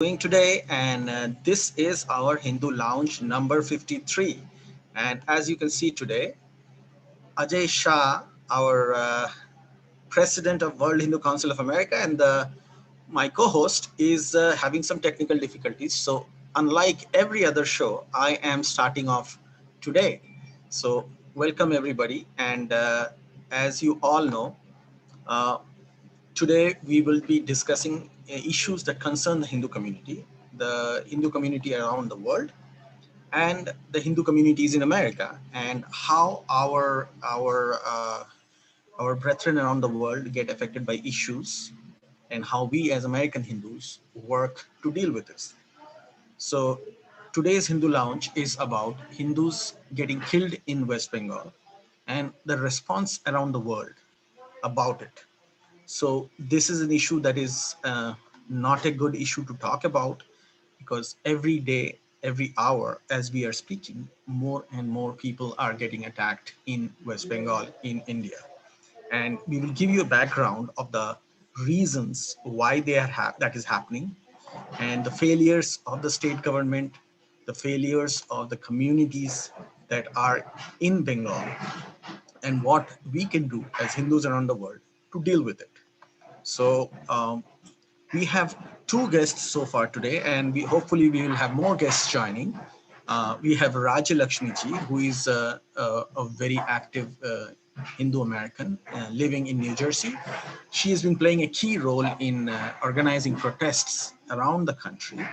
doing today, and this is our Hindu Lounge number 53. And as you can see today, Ajay Shah, our president of World Hindu Council of America, and my co-host is having some technical difficulties. So, unlike every other show, I am starting off today. So, welcome everybody, and as you all know, uh, today we will be discussing issues that concern the Hindu community around the world, and the Hindu communities in America, and how our brethren around the world get affected by issues, and how we as American Hindus work to deal with this. So today's Hindu Lounge is about Hindus getting killed in West Bengal and the response around the world about it. So this is an issue that is not a good issue to talk about, because every day, every hour, as we are speaking, more and more people are getting attacked in West Bengal, in India. And we will give you a background of the reasons why that is happening, and the failures of the state government, the failures of the communities that are in Bengal, and what we can do as Hindus around the world to deal with it. So we have two guests so far today, and we hopefully we will have more guests joining. We have Raja Lakshmi ji, who is a very active Hindu American living in New Jersey. She has been playing a key role in organizing protests around the country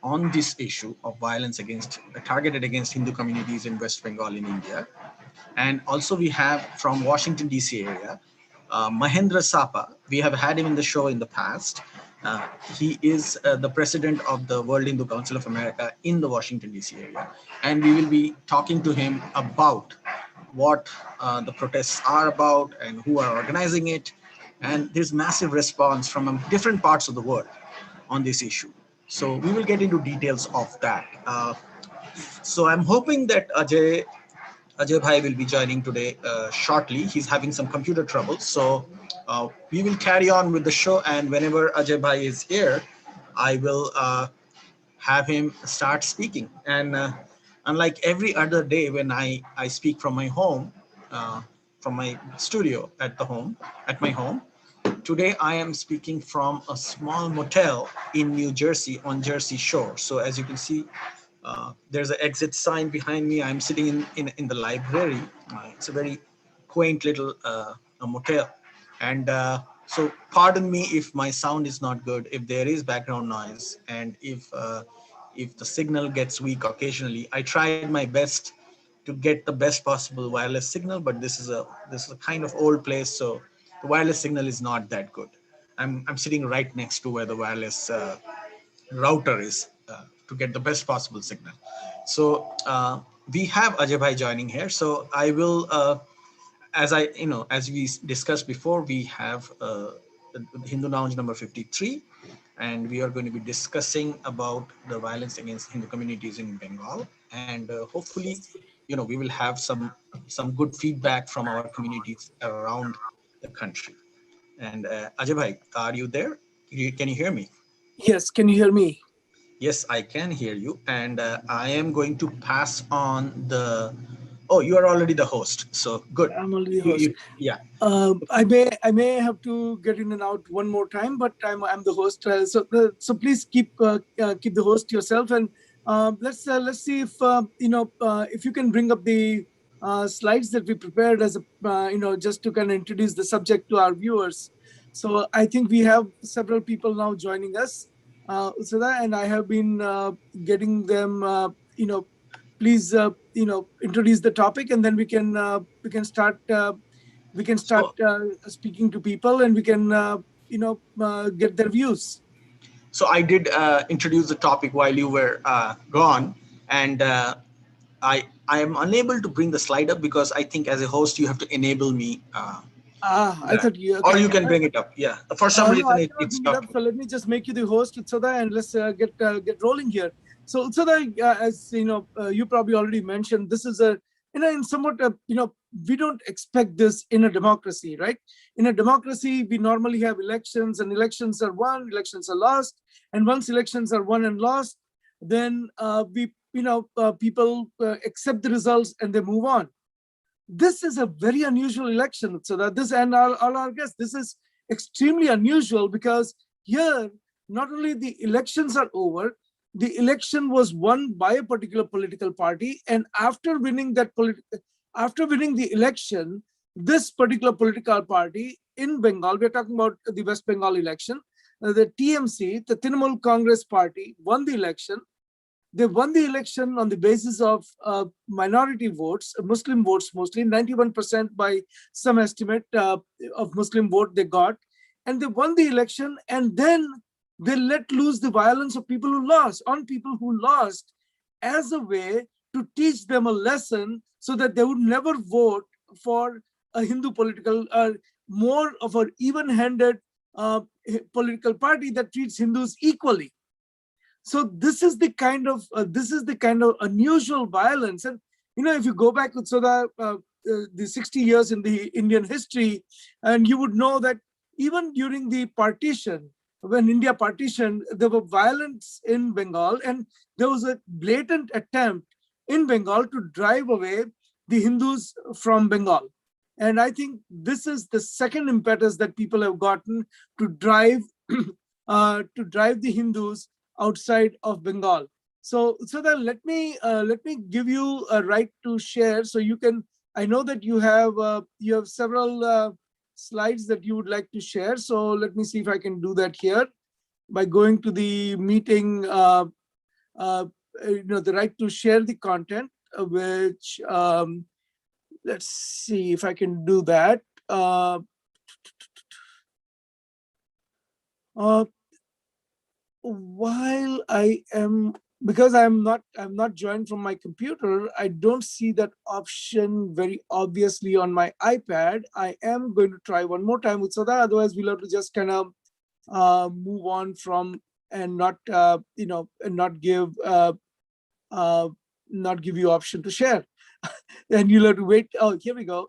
on this issue of violence targeted against Hindu communities in West Bengal in India. And also we have from Washington, D.C. area, Mahendra Sapa. We have had him in the show in the past. He is the president of the World Hindu Council of America in the Washington, D.C. area. And we will be talking to him about what the protests are about and who are organizing it. And there's massive response from different parts of the world on this issue. So we will get into details of that. So I'm hoping that Ajay Bhai will be joining today shortly. He's having some computer trouble. So we will carry on with the show. And whenever Ajay Bhai is here, I will have him start speaking. And unlike every other day when I speak from my home, from my studio at my home, today I am speaking from a small motel in New Jersey on Jersey Shore. So as you can see, there's an exit sign behind me. I'm sitting in the library. It's a very quaint little a motel. And so pardon me if my sound is not good, if there is background noise, and if the signal gets weak occasionally. I tried my best to get the best possible wireless signal, but this is a kind of old place, so the wireless signal is not that good. I'm sitting right next to where the wireless router is to get the best possible signal. So we have Ajay Bhai joining here. So I will, as we discussed before, we have the Hindu Lounge number 53, and we are going to be discussing about the violence against Hindu communities in Bengal. And hopefully, we will have some good feedback from our communities around the country. And Ajay Bhai, are you there? Can you hear me? Yes, can you hear me? Yes, I can hear you. And I am going to pass on the. Oh, you are already the host. So good. I'm already the host. Yeah. I may have to get in and out one more time, but I'm the host. So please keep the host yourself, and let's see if if you can bring up the slides that we prepared as a just to kind of introduce the subject to our viewers. So I think we have several people now joining us, Usada, and I have been getting them. Please introduce the topic, and then we can start So speaking to people, and we can get their views. so I did introduce the topic while you were gone, and I am unable to bring the slide up because I think as a host you have to enable me I that, thought you or okay. you can bring it up. Yeah, for some No, reason I it cannot bring it up. stopped. So let me just make you the host, Utsada, and let's get rolling here. So Utsada, as you know, you probably already mentioned, this is a in somewhat, we don't expect this in a democracy, right? In a democracy, we normally have elections, and elections are won, elections are lost. And once elections are won and lost, then people accept the results and they move on. This is a very unusual election. So that this, and all our guests, this is extremely unusual, because here, not only the elections are over, the election was won by a particular political party, and after winning the election, this particular political party in Bengal, we're talking about the West Bengal election, the TMC, the Trinamool Congress Party, won the election. They won the election on the basis of minority votes, Muslim votes mostly, 91% by some estimate of Muslim vote they got. And they won the election, and then they let loose the violence of people who lost, on people who lost, as a way to teach them a lesson so that they would never vote for a Hindu political, more of an even-handed political party that treats Hindus equally. So this is the kind of unusual violence. And if you go back to the 60 years in the Indian history, and you would know that even during the partition, when India partitioned, there were violence in Bengal, and there was a blatant attempt in Bengal to drive away the Hindus from Bengal. And I think this is the second impetus that people have gotten to drive the Hindus outside of Bengal. So that let me give you a right to share. So you can. I know that you have several slides that you would like to share. So let me see if I can do that here by going to the meeting. The right to share the content, which let's see if I can do that. While I am, because I'm not joined from my computer, I don't see that option very obviously on my iPad. I am going to try one more time with Sada. Otherwise, we'll have to just kind of move on from, and not and not give you option to share. And you'll have to wait. Oh, here we go.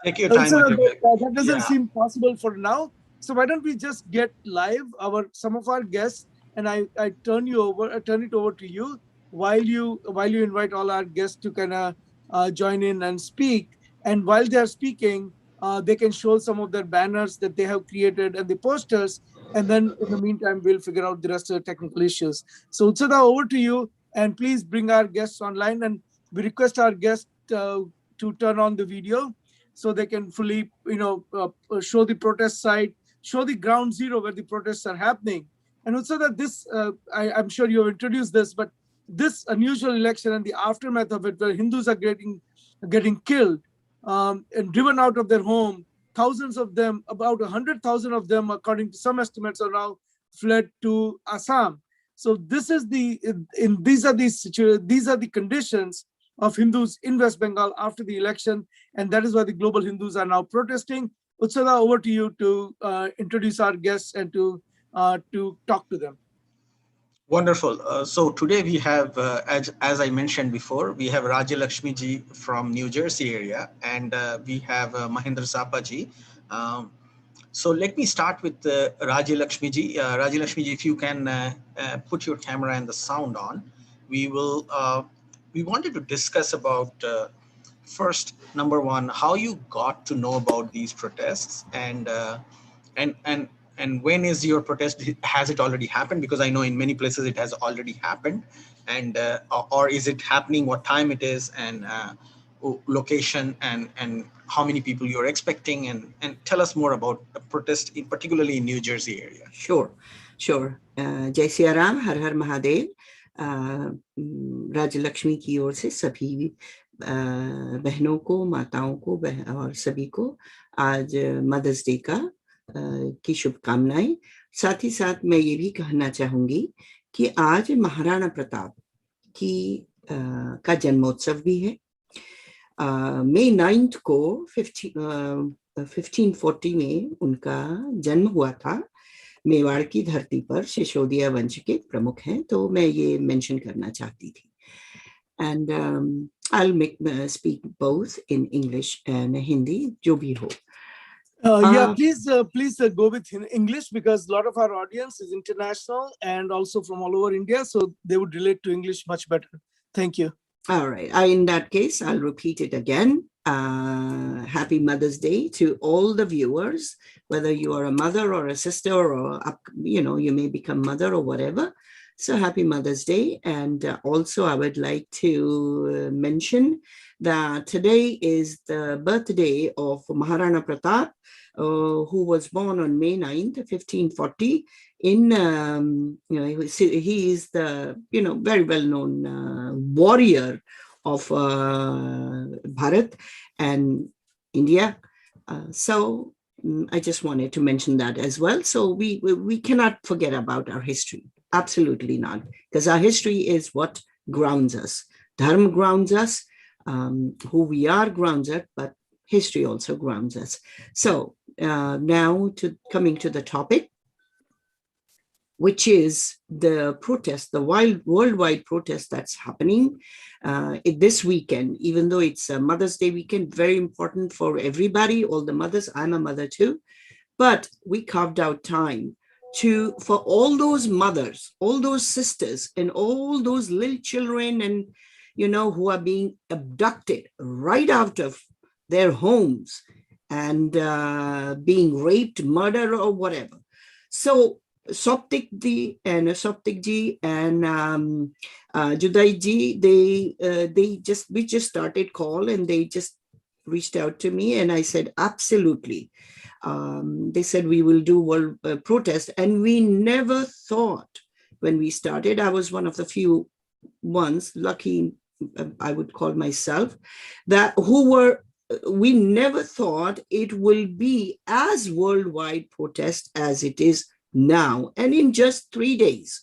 Take your time. So that doesn't Yeah. seem possible for now. So why don't we just get live some of our guests, and I turn it over to you while you invite all our guests to kind of join in and speak. And while they are speaking, they can show some of their banners that they have created and the posters. And then in the meantime, we'll figure out the rest of the technical issues. So Utsada, over to you, and please bring our guests online. And we request our guests to turn on the video so they can fully, show the protest site, show the ground zero where the protests are happening. And also that this, I'm sure you have introduced this, but this unusual election and the aftermath of it, where Hindus are getting killed and driven out of their home, thousands of them, about 100,000 of them, according to some estimates, are now fled to Assam. So this is these are the conditions of Hindus in West Bengal after the election, and that is why the global Hindus are now protesting. Utsada, over to you to introduce our guests and to talk to them. Wonderful. So today we have, as I mentioned before, we have Rajya Lakshmi ji from New Jersey area, and we have Mahendra Sapa ji. So let me start with Rajya Lakshmi ji. Rajya Lakshmi ji, if you can put your camera and the sound on, we wanted to discuss about first, number one, how you got to know about these protests, and when is your protest? Has it already happened? Because I know in many places it has already happened, and or is it happening? What time it is, and location, and how many people you're expecting, and tell us more about the protest, particularly in New Jersey area. Sure. Jai Siya Ram, Har Har Mahadev. राज लक्ष्मी की ओर से सभी बहनों को, माताओं को और सभी को आज मदर्स डे की शुभकामनाएं। साथ ही साथ मैं ये भी कहना चाहूंगी कि आज महाराणा प्रताप का जन्मोत्सव भी है। मई 9 को 1540 में उनका जन्म हुआ था। मेवाड़ की धरती पर शिशोदिया वंश के प्रमुख हैं, तो मैं ये मेंशन करना चाहती थी. And I'll speak both in English and Hindi, जो भी हो. Yeah, please go with English, because a lot of our audience is international and also from all over India, so they would relate to English much better. Thank you. All right. In that case, I'll repeat it again. Happy Mother's Day to all the viewers, whether you are a mother or a sister, or you may become mother or whatever. So happy Mother's Day. And also I would like to mention that today is the birthday of Maharana Pratap, who was born on May 9th, 1540. He is the very well-known warrior of Bharat and India. So I just wanted to mention that as well. So we cannot forget about our history. Absolutely not, because our history is what grounds us. Dharma grounds us, who we are grounds us, but history also grounds us. So now coming to the topic, which is the protest, the worldwide protest that's happening this weekend, even though it's a Mother's Day weekend, very important for everybody, all the mothers. I'm a mother too, but we carved out time for all those mothers, all those sisters, and all those little children, and who are being abducted right out of their homes and being raped, murdered, or whatever. So Soptik ji and Judai ji, we just started call, and they just reached out to me, and I said absolutely. They said we will do world protest, and we never thought when we started. I was one of the few ones, lucky I would call myself, we never thought it will be as worldwide protest as it is now. And in just 3 days,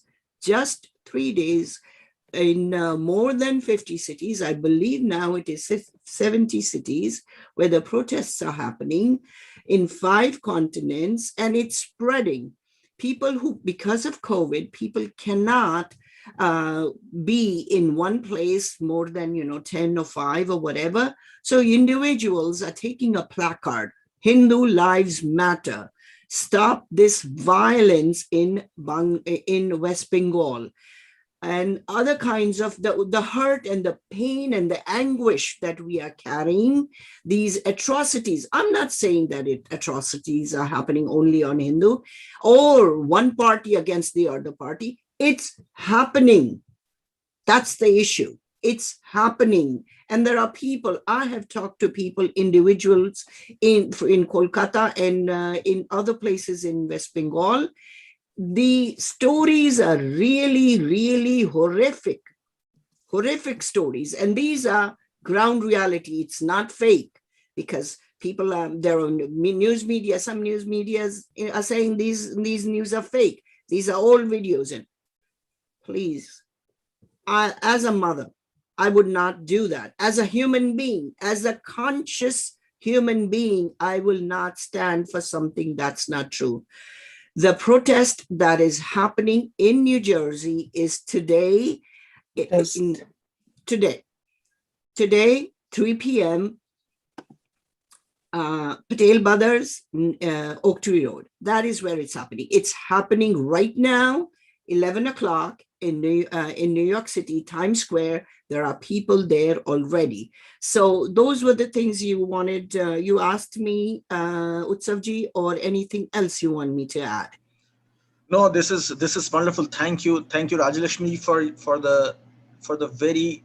in more than 50 cities, I believe now it is 70 cities where the protests are happening in 5 continents, and it's spreading. People who, because of COVID, people cannot be in one place more than 10 or 5 or whatever. So individuals are taking a placard, Hindu Lives Matter, stop this violence in West Bengal, and other kinds of the hurt and the pain and the anguish that we are carrying, these atrocities. I'm not saying that atrocities are happening only on Hindu or one party against the other party. It's happening. That's the issue. It's happening. And there are people, I have talked to people, individuals in Kolkata and in other places in West Bengal. The stories are really, really horrific stories. And these are ground reality. It's not fake, because people there are news media, some news medias are saying these news are fake. These are all videos. And please, as a mother, I would not do that. As a human being, as a conscious human being, I will not stand for something that's not true. The protest that is happening in New Jersey is today, today, 3 p.m., Patel Brothers, Oak Tree Road. That is where it's happening. It's happening right now, 11 o'clock in New York City, Times Square. There are people there already. So those were the things you wanted. You asked me, Utsavji, or anything else you want me to add? No, this is wonderful. Thank you, Rajalakshmi, for the very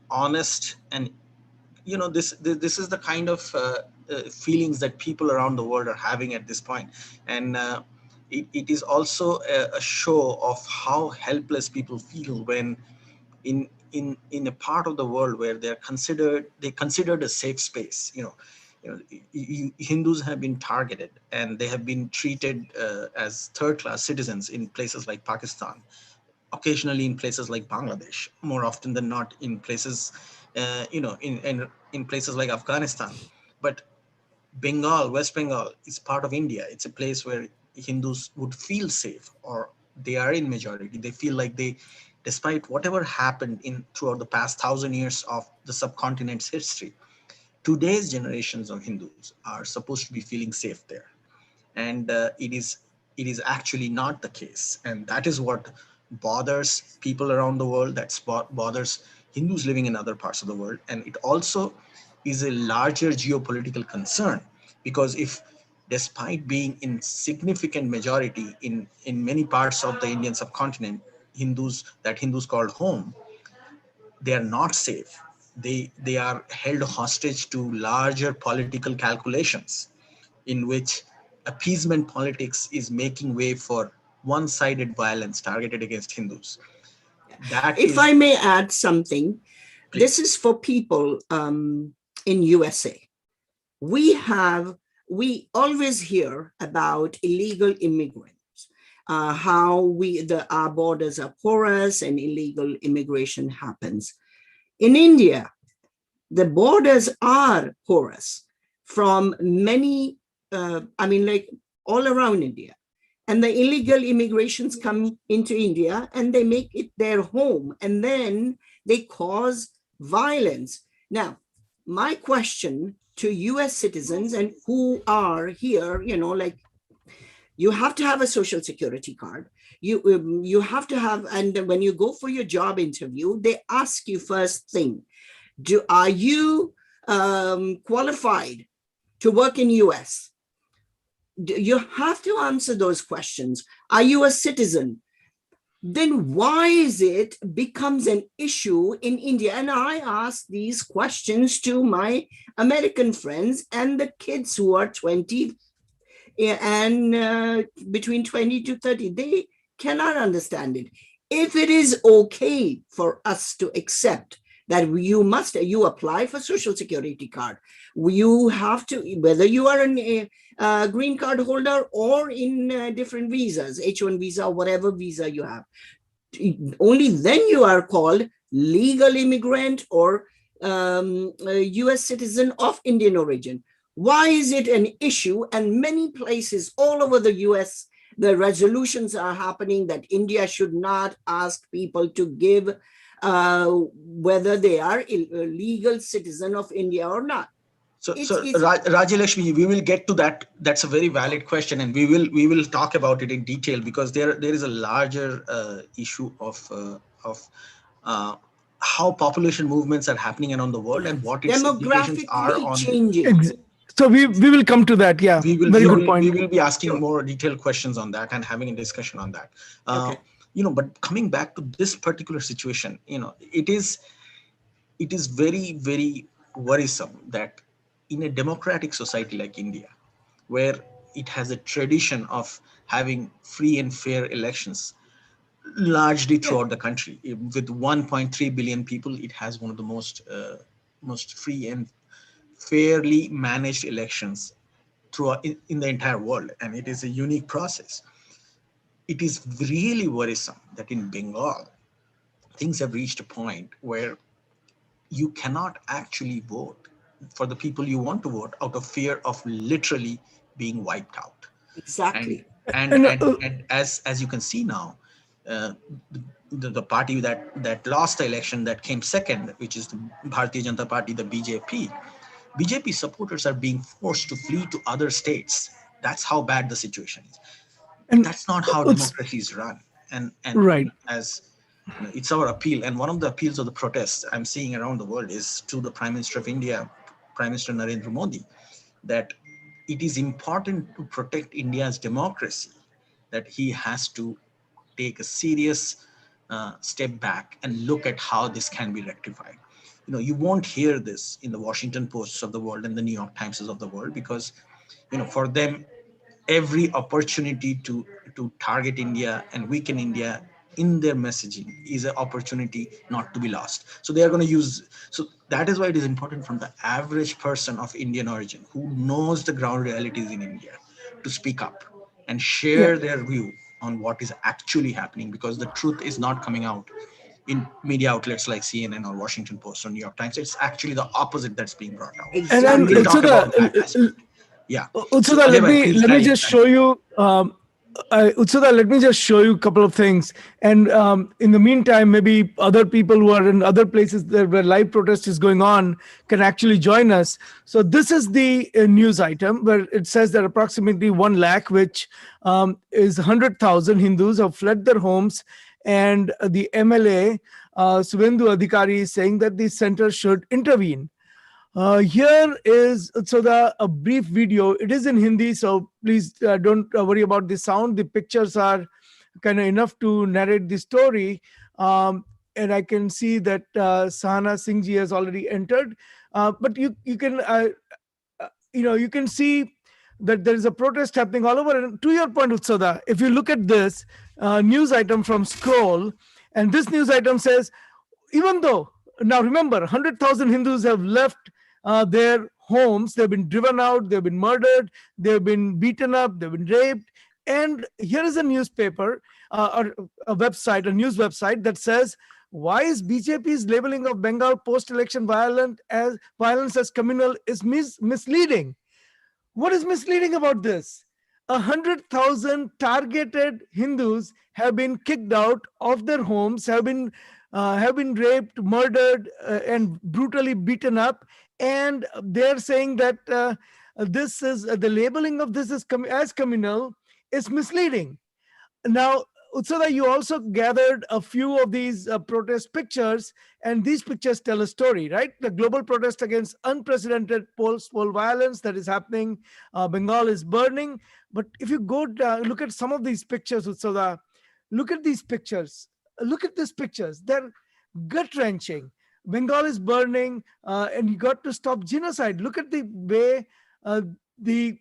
honest, and this is the kind of feelings that people around the world are having at this point, and it is also a show of how helpless people feel when in a part of the world where they're considered a safe space. Hindus have been targeted, and they have been treated as third-class citizens in places like Pakistan, occasionally in places like Bangladesh, more often than not in places, in places like Afghanistan. But Bengal, West Bengal, is part of India. It's a place where Hindus would feel safe, or they are in majority. They feel like they, despite whatever happened in throughout the past 1,000 years of the subcontinent's history, today's generations of Hindus are supposed to be feeling safe there, and it is actually not the case, and that is what bothers people around the world. That bothers Hindus living in other parts of the world, and it also is a larger geopolitical concern, because if, despite being in significant majority in many parts of the Indian subcontinent, Hindus called home, they are not safe. They are held hostage to larger political calculations, in which appeasement politics is making way for one-sided violence targeted against Hindus. That If is, I may add something, this please. is for people in USA. We always hear about illegal immigrants, how our borders are porous and illegal immigration happens. In India, the borders are porous from many, like all around India. And the illegal immigrations come into India and they make it their home, and then they cause violence. Now, my question to US citizens and who are here, you have to have a social security card. You have to have, and when you go for your job interview, they ask you first thing, are you qualified to work in US? You have to answer those questions. Are you a citizen? Then why is it becomes an issue in India? And I ask these questions to my American friends and the kids who are 20 and between 20 to 30. They cannot understand it. If it is okay for us to accept that you apply for social security card, you have to, whether you are a green card holder or in different visas, H1 visa, whatever visa you have, only then you are called legal immigrant or a US citizen of Indian origin. Why is it an issue? And many places all over the US, the resolutions are happening that India should not ask people to give whether they are a legal citizen of India or not. So Rajalakshmi, we will get to that. That's a very valid question, and we will talk about it in detail, because there is a larger issue of how population movements are happening around the world and what its implications are Demographically on. changing. So we will come to that. Yeah, very good point. We will be asking more detailed questions on that and having a discussion on that. Okay. But coming back to this particular situation, it is very, very worrisome that in a democratic society like India, where it has a tradition of having free and fair elections largely throughout the country, with 1.3 billion people, it has one of the most free and fairly managed elections throughout in the entire world, and it is a unique process. It is really worrisome that in Bengal, things have reached a point where you cannot actually vote for the people you want to vote out of fear of literally being wiped out. Exactly. And as you can see now, uh, the party that lost the election, that came second, which is the Bharatiya Janata Party, the BJP supporters are being forced to flee to other states. That's how bad the situation is. And that's not how democracy is run. And right. As it's our appeal, and one of the appeals of the protests I'm seeing around the world is to the Prime Minister of India, Prime Minister Narendra Modi, that it is important to protect India's democracy, that he has to take a serious step back and look at how this can be rectified. You won't hear this in the Washington Posts of the world and the New York Timeses of the world, because for them, every opportunity to target India and weaken India in their messaging is an opportunity not to be lost. So they are going to use. So that is why it is important from the average person of Indian origin who knows the ground realities in India to speak up and share their view on what is actually happening, because the truth is not coming out in media outlets like CNN or Washington Post or New York Times. It's actually the opposite that's being brought out. Exactly. And we'll talk about that aspect. Yeah. Utsudha, let me just show you Utsada, let me just show you a couple of things. And in the meantime, maybe other people who are in other places where live protest is going on can actually join us. So this is the news item where it says that approximately 1 lakh, which is 100,000 Hindus have fled their homes. And the MLA, Suvendu Adhikari, is saying that the center should intervene. Here is so the a brief video. It is in Hindi, so please don't worry about the sound. The pictures are kind of enough to narrate the story. And I can see that Sahana Singh ji has already entered. But you can you can see that there is a protest happening all over. And to your point, Utsada, if you look at this news item from Scroll, and this news item says, even though now remember 100,000 Hindus have left their homes, they've been driven out, they've been murdered, they've been beaten up, they've been raped. And here is a newspaper or a website, a news website that says, why is BJP's labeling of Bengal post-election violence as communal is misleading? What is misleading about this? 100,000 targeted Hindus have been kicked out of their homes, have been raped, murdered, and brutally beaten up. And they're saying that this is the labeling of this as communal is misleading. Now, Utsada, you also gathered a few of these protest pictures, and these pictures tell a story, right? The global protest against unprecedented post-poll violence that is happening. Bengal is burning. But if you go look at some of these pictures, Utsada, look at these pictures. Look at these pictures. They're gut-wrenching. Bengal is burning, and you got to stop genocide. Look at the way the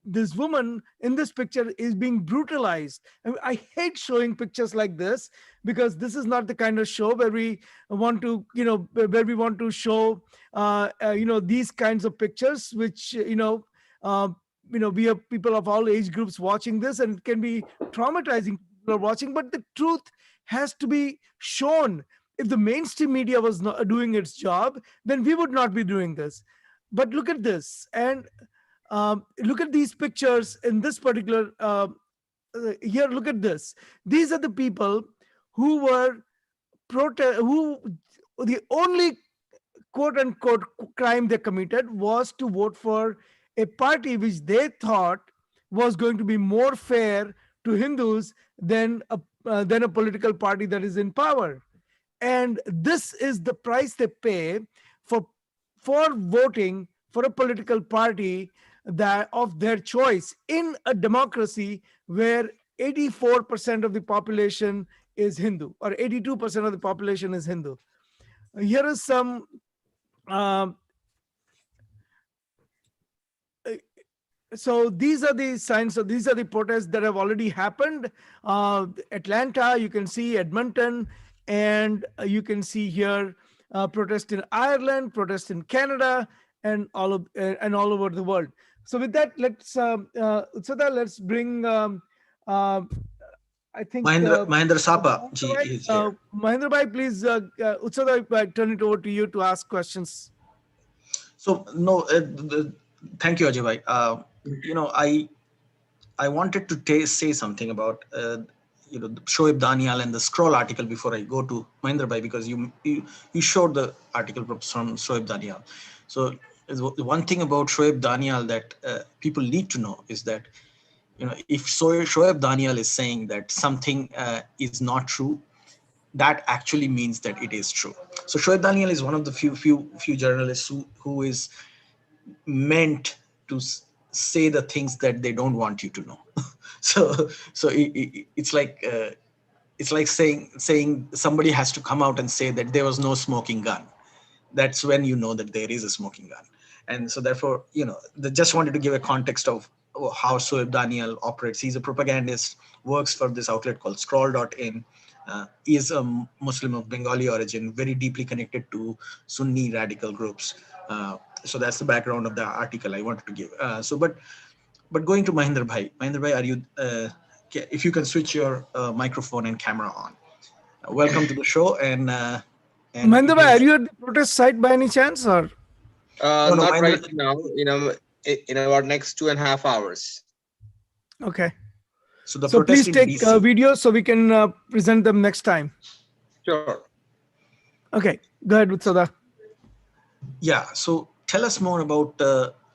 this woman in this picture is being brutalized. I hate showing pictures like this because this is not the kind of show where we want to show these kinds of pictures, which we have people of all age groups watching this, and it can be traumatizing people are watching. But the truth has to be shown. If the mainstream media was not doing its job, then we would not be doing this. But look at this, and look at these pictures in this particular here. Look at this. These are the people who were who the only quote unquote crime they committed was to vote for a party which they thought was going to be more fair to Hindus than a political party that is in power. And this is the price they pay for voting for a political party that of their choice in a democracy where 84% of the population is Hindu, or 82% of the population is Hindu. Here is some so these are the signs. So these are the protests that have already happened. Atlanta, you can see Edmonton, and you can see here protest in Ireland, protest in Canada, and all over the world. So with that, let's Utsada, let's bring I think Mahendra Sapa ji is here. Mahendra bhai, please, Utsada, I turn it over to you to ask questions. So no, thank you, Ajay bhai. I wanted to say something about Shoaib Daniel and the Scroll article before I go to Mahendra bhai, because you showed the article from Shoaib Daniel. So one thing about Shoaib Daniel that people need to know is that if Shoaib Daniel is saying that something is not true, that actually means that it is true. So Shoaib Daniel is one of the few journalists who is meant to say the things that they don't want you to know. so it's like saying somebody has to come out and say that there was no smoking gun. That's when you know that there is a smoking gun. And so therefore, just wanted to give a context of how Shoaib Daniel operates. He's a propagandist, works for this outlet called Scroll.in, is a Muslim of Bengali origin, very deeply connected to Sunni radical groups. So that's the background of the article I wanted to give. But going to Mahendra bhai, are you, if you can switch your microphone and camera on. Welcome to the show. And Mahendra bhai, are you at the protest site by any chance, or? No, not right now, in about next 2.5 hours. Okay. So the So protest please in take DC. videos so we can present them next time. Sure. Okay, go ahead, Utsada. Yeah. So tell us more about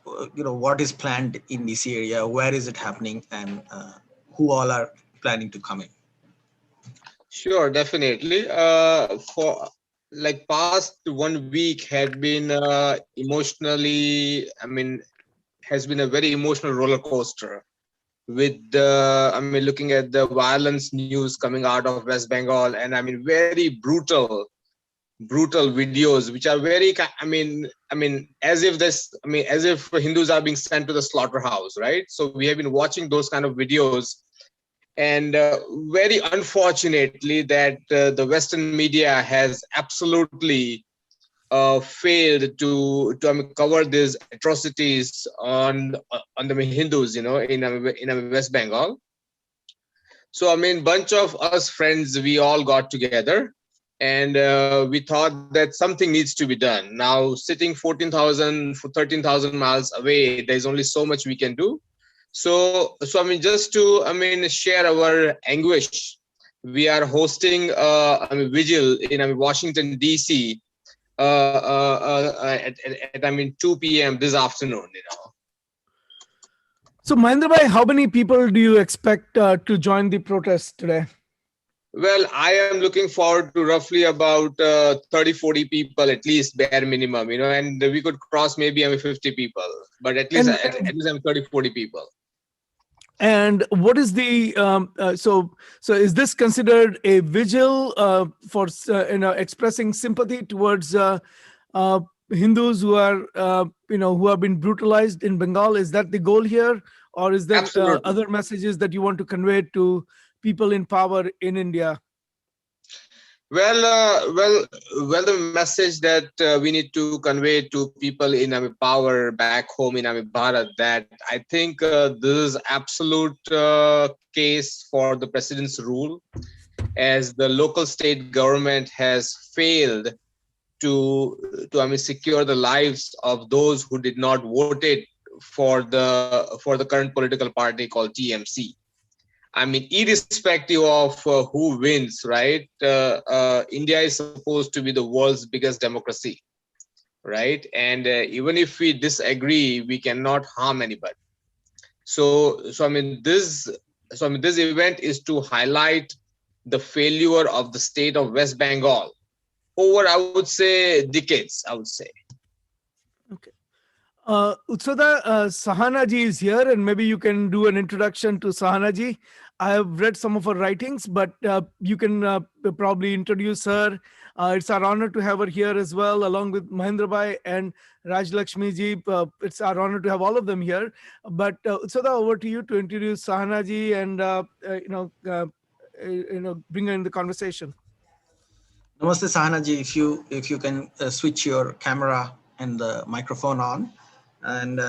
what is planned in DC area, where is it happening, and who all are planning to come in. Sure, definitely. For like past 1 week had been emotionally, I mean, has been a very emotional roller coaster with I mean, looking at the violence news coming out of West Bengal, and I mean, very brutal videos, which are very, as if this, I mean, as if Hindus are being sent to the slaughterhouse, right? So we have been watching those kind of videos, and very unfortunately that the Western media has absolutely failed to I mean, cover these atrocities on the Hindus, in West Bengal. So I mean, bunch of us friends, we all got together, and we thought that something needs to be done. Now, sitting 14,000 for 13,000 miles away, there's only so much we can do. So I mean, just to share our anguish, we are hosting vigil in Washington D.C. At 2 p.m. this afternoon. So Mahendra bhai, how many people do you expect to join the protest today? Well, I am looking forward to roughly about 30-40 people, at least bare minimum, and we could cross maybe 50 people, but at least at least 30-40 people. And what is the so is this considered a vigil for expressing sympathy towards Hindus who are who have been brutalized in Bengal? Is that the goal here, or is there other messages that you want to convey to people in power in India? Well, the message that we need to convey to people in power back home in Bharat, that I think this is absolute case for the president's rule, as the local state government has failed to secure the lives of those who did not vote it for the current political party called TMC. I mean, irrespective of who wins, right? India is supposed to be the world's biggest democracy, right? And even if we disagree, we cannot harm anybody. So this event is to highlight the failure of the state of West Bengal over, I would say, decades. I would say. Okay. Utsada, Sahana ji is here, and maybe you can do an introduction to Sahana ji. I have read some of her writings, but you can probably introduce her. It's our honor to have her here as well, along with Mahendra bhai and Raj Lakshmi ji. It's our honor to have all of them here. But Utsada, over to you to introduce Sahana ji and bring her in the conversation. Namaste, Sahana ji. If you can switch your camera and the microphone on, and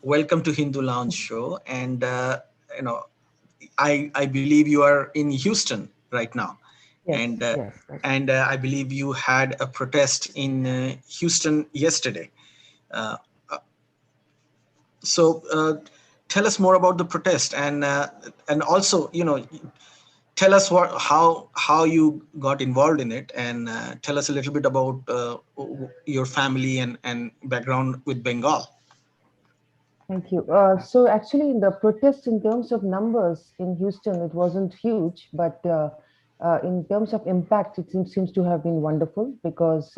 welcome to Hindu Lounge show. And I believe you are in Houston right now. Yes, and I believe you had a protest in Houston yesterday. Uh, so tell us more about the protest, and also tell us how you got involved in it, and tell us a little bit about your family and background with Bengal. Thank you. So actually, the protest in terms of numbers in Houston, it wasn't huge, but in terms of impact, it seems to have been wonderful, because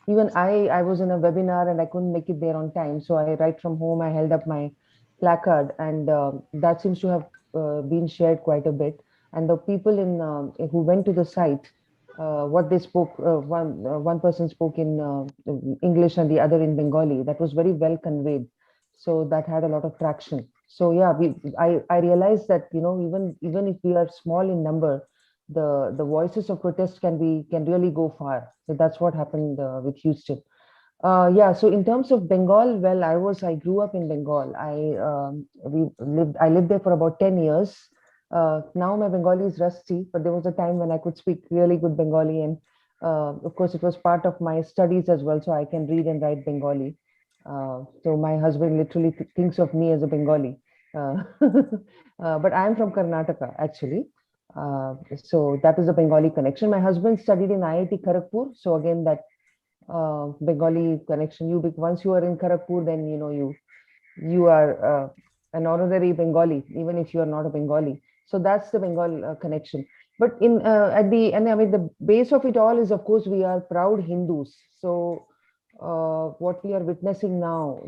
even I was in a webinar and I couldn't make it there on time. So I, right from home, I held up my placard, and that seems to have been shared quite a bit. And the people who went to the site, what they spoke, one person spoke in English and the other in Bengali. That was very well conveyed, so that had a lot of traction. So yeah, I realized that even if we are small in number, the voices of protest can really go far. So that's what happened with Houston. Yeah, so in terms of Bengal, well, I grew up in Bengal. I lived there for about 10 years. Now my Bengali is rusty, but there was a time when I could speak really good Bengali, and of course it was part of my studies as well, so I can read and write Bengali. So my husband literally thinks of me as a Bengali. Uh, but I am from Karnataka, actually. So that is a Bengali connection. My husband studied in IIT Kharagpur. So again, that Bengali connection. Once you are in Kharagpur, then you are an honorary Bengali, even if you are not a Bengali. So that's the Bengal connection. But at the and I mean the base of it all is, of course, we are proud Hindus. So what we are witnessing now,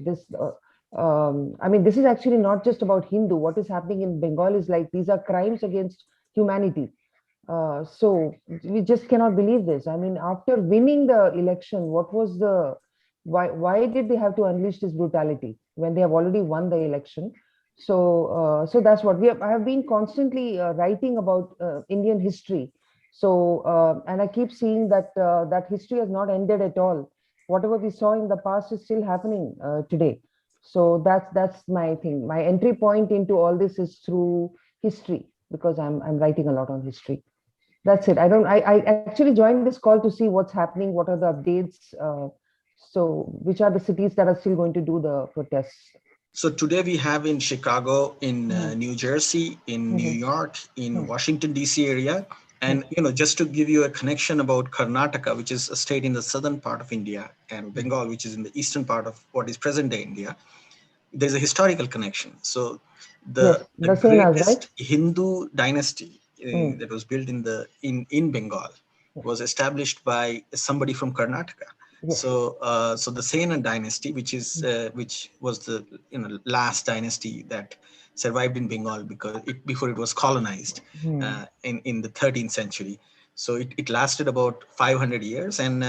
I mean, this is actually not just about Hindu. What is happening in Bengal is like these are crimes against humanity. So we just cannot believe this. I mean, after winning the election, what was the why did they have to unleash this brutality when they have already won the election? So that's what I have been constantly writing about Indian history. So and I keep seeing that that history has not ended at all. Whatever we saw in the past is still happening today. So that's my thing. My entry point into all this is through history, because I'm writing a lot on history. That's it. I actually joined this call to see what's happening, what are the updates. So which are the cities that are still going to do the protests? So today we have in Chicago, in Mhm. New Jersey, in New Mhm. York, in Mhm. Washington D.C. area, and just to give you a connection about Karnataka, which is a state in the southern part of India, and Bengal, which is in the eastern part of what is present day India, there's a historical connection. So Yes, the the same as right. greatest Hindu dynasty Mm. that was built in Bengal Yes. was established by somebody from Karnataka. Yes. So the Sena dynasty, Mm. which was the last dynasty that survived in Bengal because before it was colonized Mm. in the 13th century. So it lasted about 500 years, and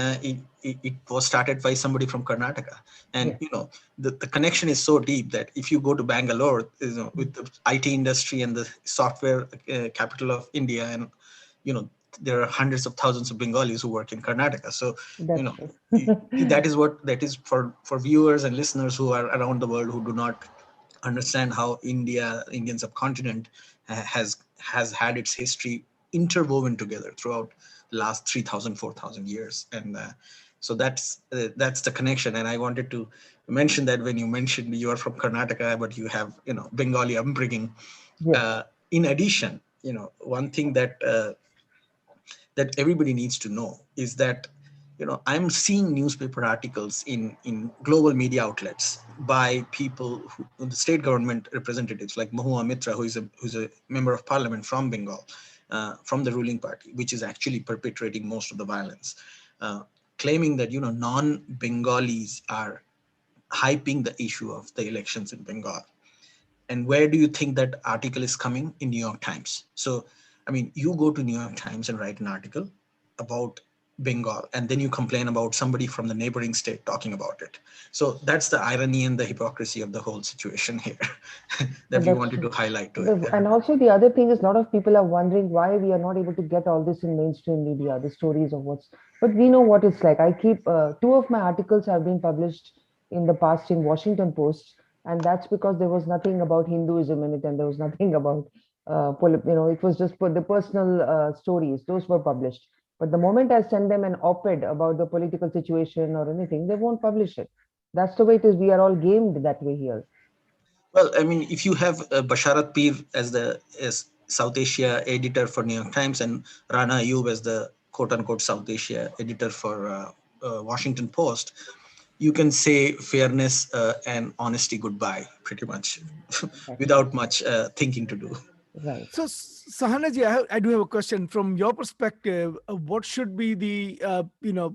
it was started by somebody from Karnataka. And Yes. the connection is so deep that if you go to Bangalore, with the IT industry and the software capital of India, and you know there are hundreds of thousands of Bengalis who work in Karnataka. So you That's know true. that is for viewers and listeners who are around the world who do not understand how Indian subcontinent has had its history interwoven together throughout the last 3,000, 4,000 years. And so that's the connection. And I wanted to mention that when you mentioned you are from Karnataka, but you have Bengali upbringing. Yes. In addition, one thing that everybody needs to know is that I'm seeing newspaper articles in global media outlets by people the state government representatives like Mahua Mitra, who's a member of parliament from Bengal, from the ruling party, which is actually perpetrating most of the violence, uh, claiming that non-Bengalis are hyping the issue of the elections in Bengal. And where do you think that article is coming? In New York Times. So I mean, you go to New York Times and write an article about Bengal, and then you complain about somebody from the neighboring state talking about it. So that's the irony and the hypocrisy of the whole situation here that we That's wanted true. to highlight to And everybody. also the other thing is, a lot of people are wondering why we are not able to get all this in mainstream media, the stories of what's. But we know what it's like. I keep two of my articles have been published in the past in Washington Post, and that's because there was nothing about Hinduism in it, and there was nothing about, it was just the personal stories. Those were published. But the moment I send them an op-ed about the political situation or anything, they won't publish it. That's the way it is. We are all gamed that way here. Well, I mean, if you have Basharat Peer as South Asia editor for New York Times, and Rana Ayub as the quote unquote South Asia editor for Washington Post, you can say fairness and honesty goodbye, pretty much, That's without right. much thinking to do. Right. So, Sahanaji, I do have a question from your perspective. What should be the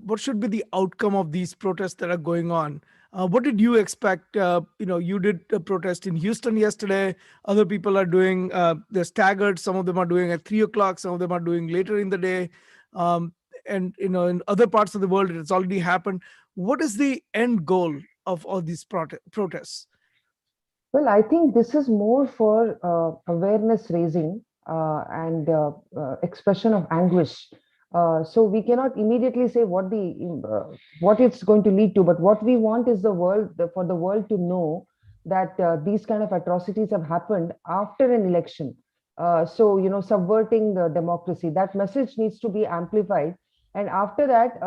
what should be the outcome of these protests that are going on? What did you expect? You did a protest in Houston yesterday. Other people are doing they're staggered. Some of them are doing at 3 o'clock. Some of them are doing later in the day. Um, and in other parts of the world, it's already happened. What is the end goal of all these protests? Well, I think this is more for awareness raising and expression of anguish. So we cannot immediately say what it's going to lead to, but what we want is for the world to know that these kind of atrocities have happened after an election. So subverting the democracy. That message needs to be amplified, and after that,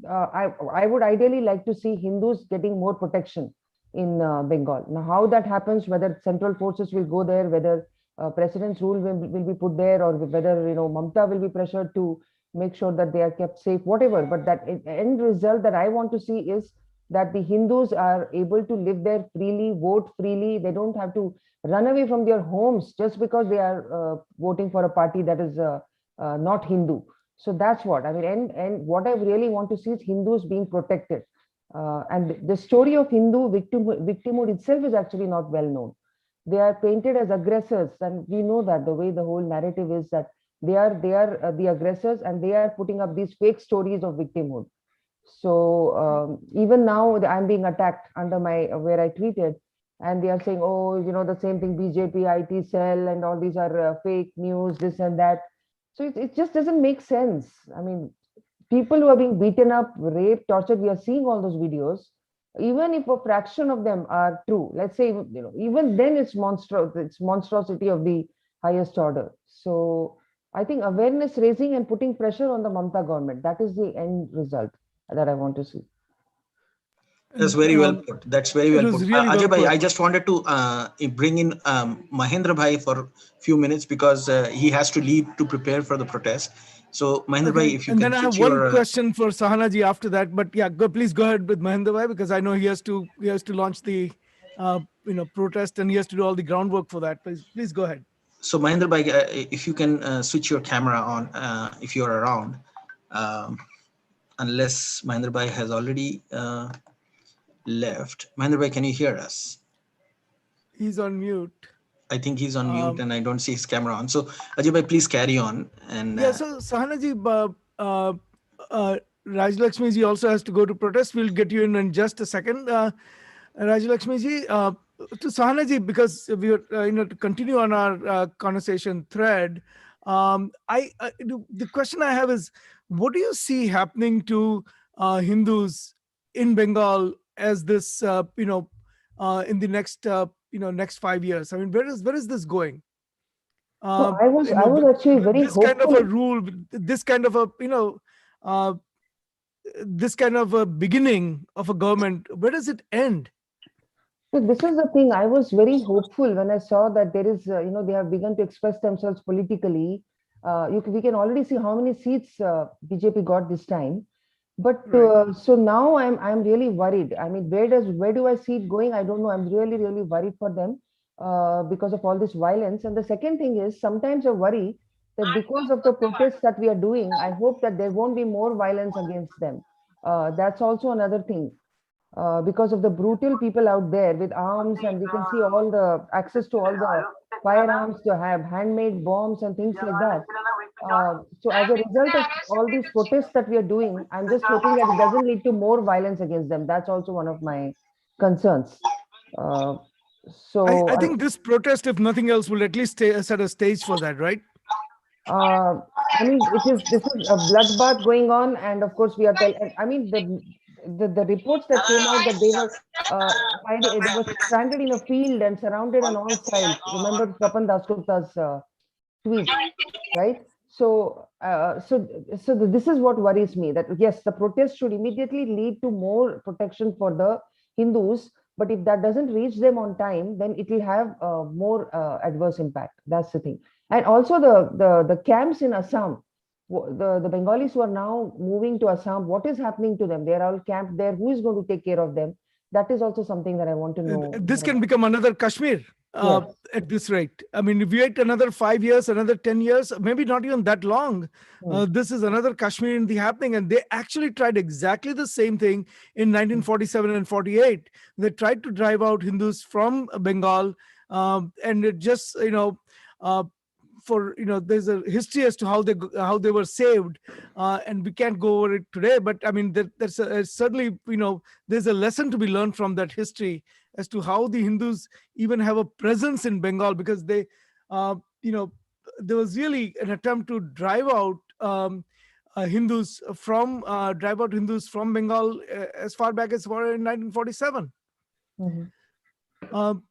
I would ideally like to see Hindus getting more protection, Bengal. Now, how that happens, whether central forces will go there, whether president's rule will be put there, or whether Mamta will be pressured to make sure that they are kept safe, whatever. But that end result that I want to see is that the Hindus are able to live there freely, vote freely. They don't have to run away from their homes just because they are voting for a party that is not Hindu. So that's what I mean. And what I really want to see is Hindus being protected. And the story of Hindu victimhood itself is actually not well known. They are painted as aggressors, and we know that the way the whole narrative is that they are the aggressors, and they are putting up these fake stories of victimhood. So even now I'm being attacked under my where I tweeted, and they are saying, oh, the same thing, BJP, IT cell, and all these are fake news, this and that. So it just doesn't make sense. I mean, people who are being beaten up, raped, tortured, we are seeing all those videos. Even if a fraction of them are true, let's say, even then it's monstrosity of the highest order. So I think awareness raising and putting pressure on the Mamta government, that is the end result that I want to see. That's And very well put. That's very it well was put. really well Ajay bhai, put. I just wanted to bring in Mahendra bhai for a few minutes because he has to leave to prepare for the protest. So Mahendra bhai, Okay, if you and can then I have switch one your question for Sahana ji after that. But yeah, please go ahead with Mahendra bhai, because I know he has to launch the protest, and he has to do all the groundwork for that. Please go ahead. so Mahendra bhai, if you can switch your camera on, if you're around, um, unless Mahendra bhai has already left. Mahendra bhai, can you hear us? He's on mute. I think he's on mute Um, and I don't see his camera on. So Ajay bhai, please carry on. And yeah, so Sahana ji, Raj Lakshmi ji also has to go to protest. We'll get you in just a second. Raj Lakshmi ji, to Sahana ji, because we are, to continue on our conversation thread, the question I have is, what do you see happening to Hindus in Bengal as this, in the next 5 years? I mean, where is this going? No, I was actually With very this kind of a hopeful. rule, with this kind of a uh, this kind of a beginning of a government, where does it end? So this is the thing. I was very hopeful when I saw that there is, they have begun to express themselves politically. We can already see how many seats BJP got this time. But Right. so now I'm really worried. I mean, where do I see it going? I don't know. I'm really worried for them because of all this violence. And the second thing is sometimes I worry that because of the protests that we are doing, I hope that there won't be more violence against them. That's also another thing because of the brutal people out there with arms, and we can see all the access to all the firearms to have handmade bombs and things like that. So as a result of all these protests that we are doing, I'm just hoping that it doesn't lead to more violence against them. That's also one of my concerns. Uh, I so think this protest, if nothing else, will at least set a stage for that, right? uh, I mean, this is a bloodbath going on, and of course we are I mean, the reports that came out that they were they were stranded in a field and surrounded on all sides. Remember Tapan Dasgupta's tweet, right? So this is what worries me, that yes, the protest should immediately lead to more protection for the Hindus, but if that doesn't reach them on time, then it will have more adverse impact. That's the thing. And also the camps in Assam, the Bengalis who are now moving to Assam, what is happening to them? They are all camped there. Who is going to take care of them? That is also something that I want to know This more can about. become another Kashmir Yes. at this rate. I mean, if we wait another 5 years, another 10 years, maybe not even that long, Hmm. this is another Kashmir in the happening. And they actually tried exactly the same thing in 1947 and 48. They tried to drive out Hindus from Bengal, and it just, uh, there's a history as to how they were saved, and we can't go over it today. But I mean, there's certainly, there's a lesson to be learned from that history as to how the Hindus even have a presence in Bengal, because they, there was really an attempt to drive out Hindus from Bengal as far back as in 1947. Mhm. Um,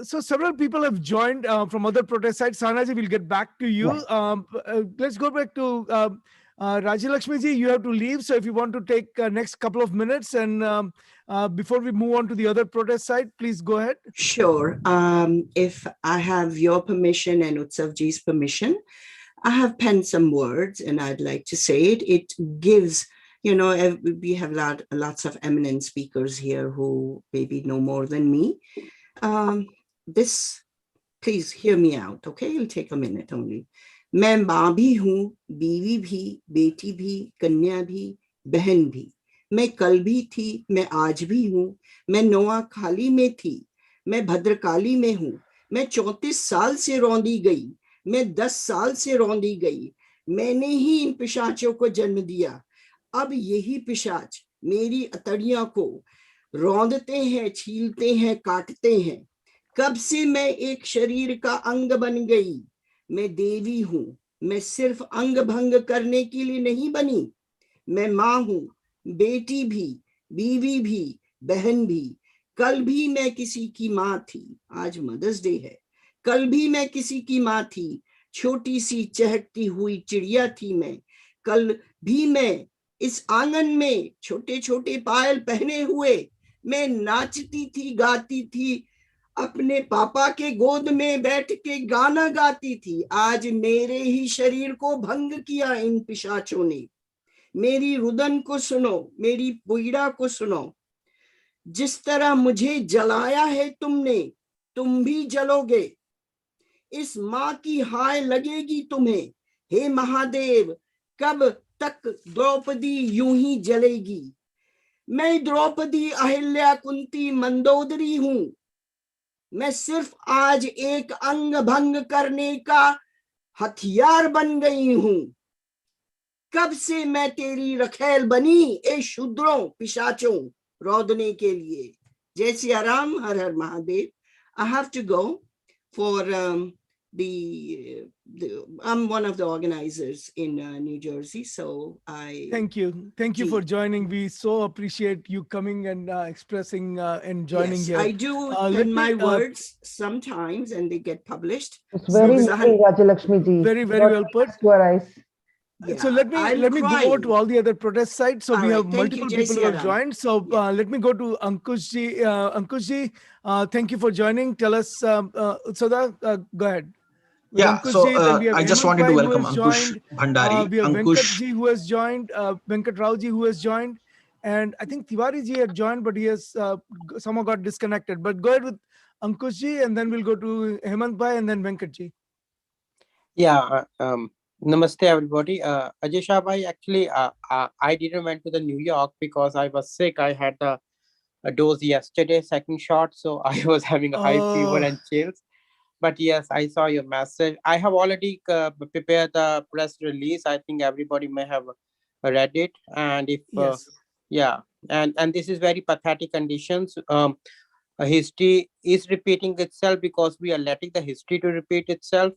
so several people have joined from other protest sites. Sanaji, we'll get back to Yeah. you. Let's go back to Rajalakshmi ji, you have to leave. So if you want to take next couple of minutes and before we move on to the other protest site, please go ahead. Sure. If I have your permission and Utsavji's permission, I have penned some words and I'd like to say it. It gives, we have lots of eminent speakers here who maybe know more than me. This, please hear me out, okay? It'll take a minute only. मैं माँ भी हूँ, बीवी भी, बेटी भी, कन्या भी, बहन भी. मैं कल भी थी, मैं आज भी हूँ. मैं नोआखाली में थी, मैं भद्रकाली में हूँ. मैं 34 साल से रौंदी गई, मैं 10 साल से रौंदी गई. मैंने ही इन पिशाचों को जन्म दिया. अब यही पिशाच मेरी अतड़ियां को रौंदते हैं, छीलते हैं, काटते हैं. कब से मैं एक शरीर का अंग बन गई. मैं देवी हूं, मैं सिर्फ अंग भंग करने के लिए नहीं बनी. मैं माँ हूं, बेटी भी, बीवी भी, बहन भी. कल भी मैं किसी की माँ थी. आज मदर्स डे है. कल भी मैं किसी की माँ थी. छोटी सी चहकती हुई चिड़िया थी मैं. कल भी मैं इस आंगन में छोटे छोटे पायल पहने हुए मैं नाचती थी, गाती थी. अपने पापा के गोद में बैठ के गाना गाती थी. आज मेरे ही शरीर को भंग किया इन पिशाचों ने. मेरी रुदन को सुनो, मेरी पीड़ा को सुनो. जिस तरह मुझे जलाया है तुमने, तुम भी जलोगे. इस माँ की हाय लगेगी तुम्हें. हे महादेव, कब तक द्रौपदी यूं ही जलेगी. मैं द्रौपदी, अहिल्या, कुंती, मंदोदरी हूं. मैं सिर्फ आज एक अंग भंग करने का हथियार बन गई हूं. कब से मैं तेरी रखेल बनी, ए शूद्रों, पिशाचों, रौदने के लिए. जय सिया राम, हर हर Mahadev. I have to go for I'm one of the organizers in New Jersey, so I Thank you for joining. We so appreciate you coming and expressing and joining yes, here. I do pen my words sometimes and they get published. It's very moving, Rajalakshmi ji. Very well put. To our eyes. Yeah, so let me go over to all the other protest sites. So all we have right, multiple people who have joined. So let me go to Ankush ji. Ankush ji, thank you for joining. Tell us, Utsada, go ahead. Yeah, Ankush so ji, then we have I just Hemant wanted to Bhai who welcome has Ankush joined. Bhandari. We have Ankush, Venkat ji who has joined, Venkat Rao ji who has joined, and I think Tiwari ji had joined, but he has somehow got disconnected. But go ahead with Ankush ji, and then we'll go to Hemant Bhai and then Venkat ji. Yeah, namaste everybody. Ajay Shah bhai, actually, I didn't went to the New York because I was sick. I had a dose yesterday, second shot, so I was having a high fever and chills. But yes, I saw your message. I have already prepared the press release. I think everybody may have read it. And if Yes. yeah, and this is very pathetic conditions. History is repeating itself because we are letting the history to repeat itself.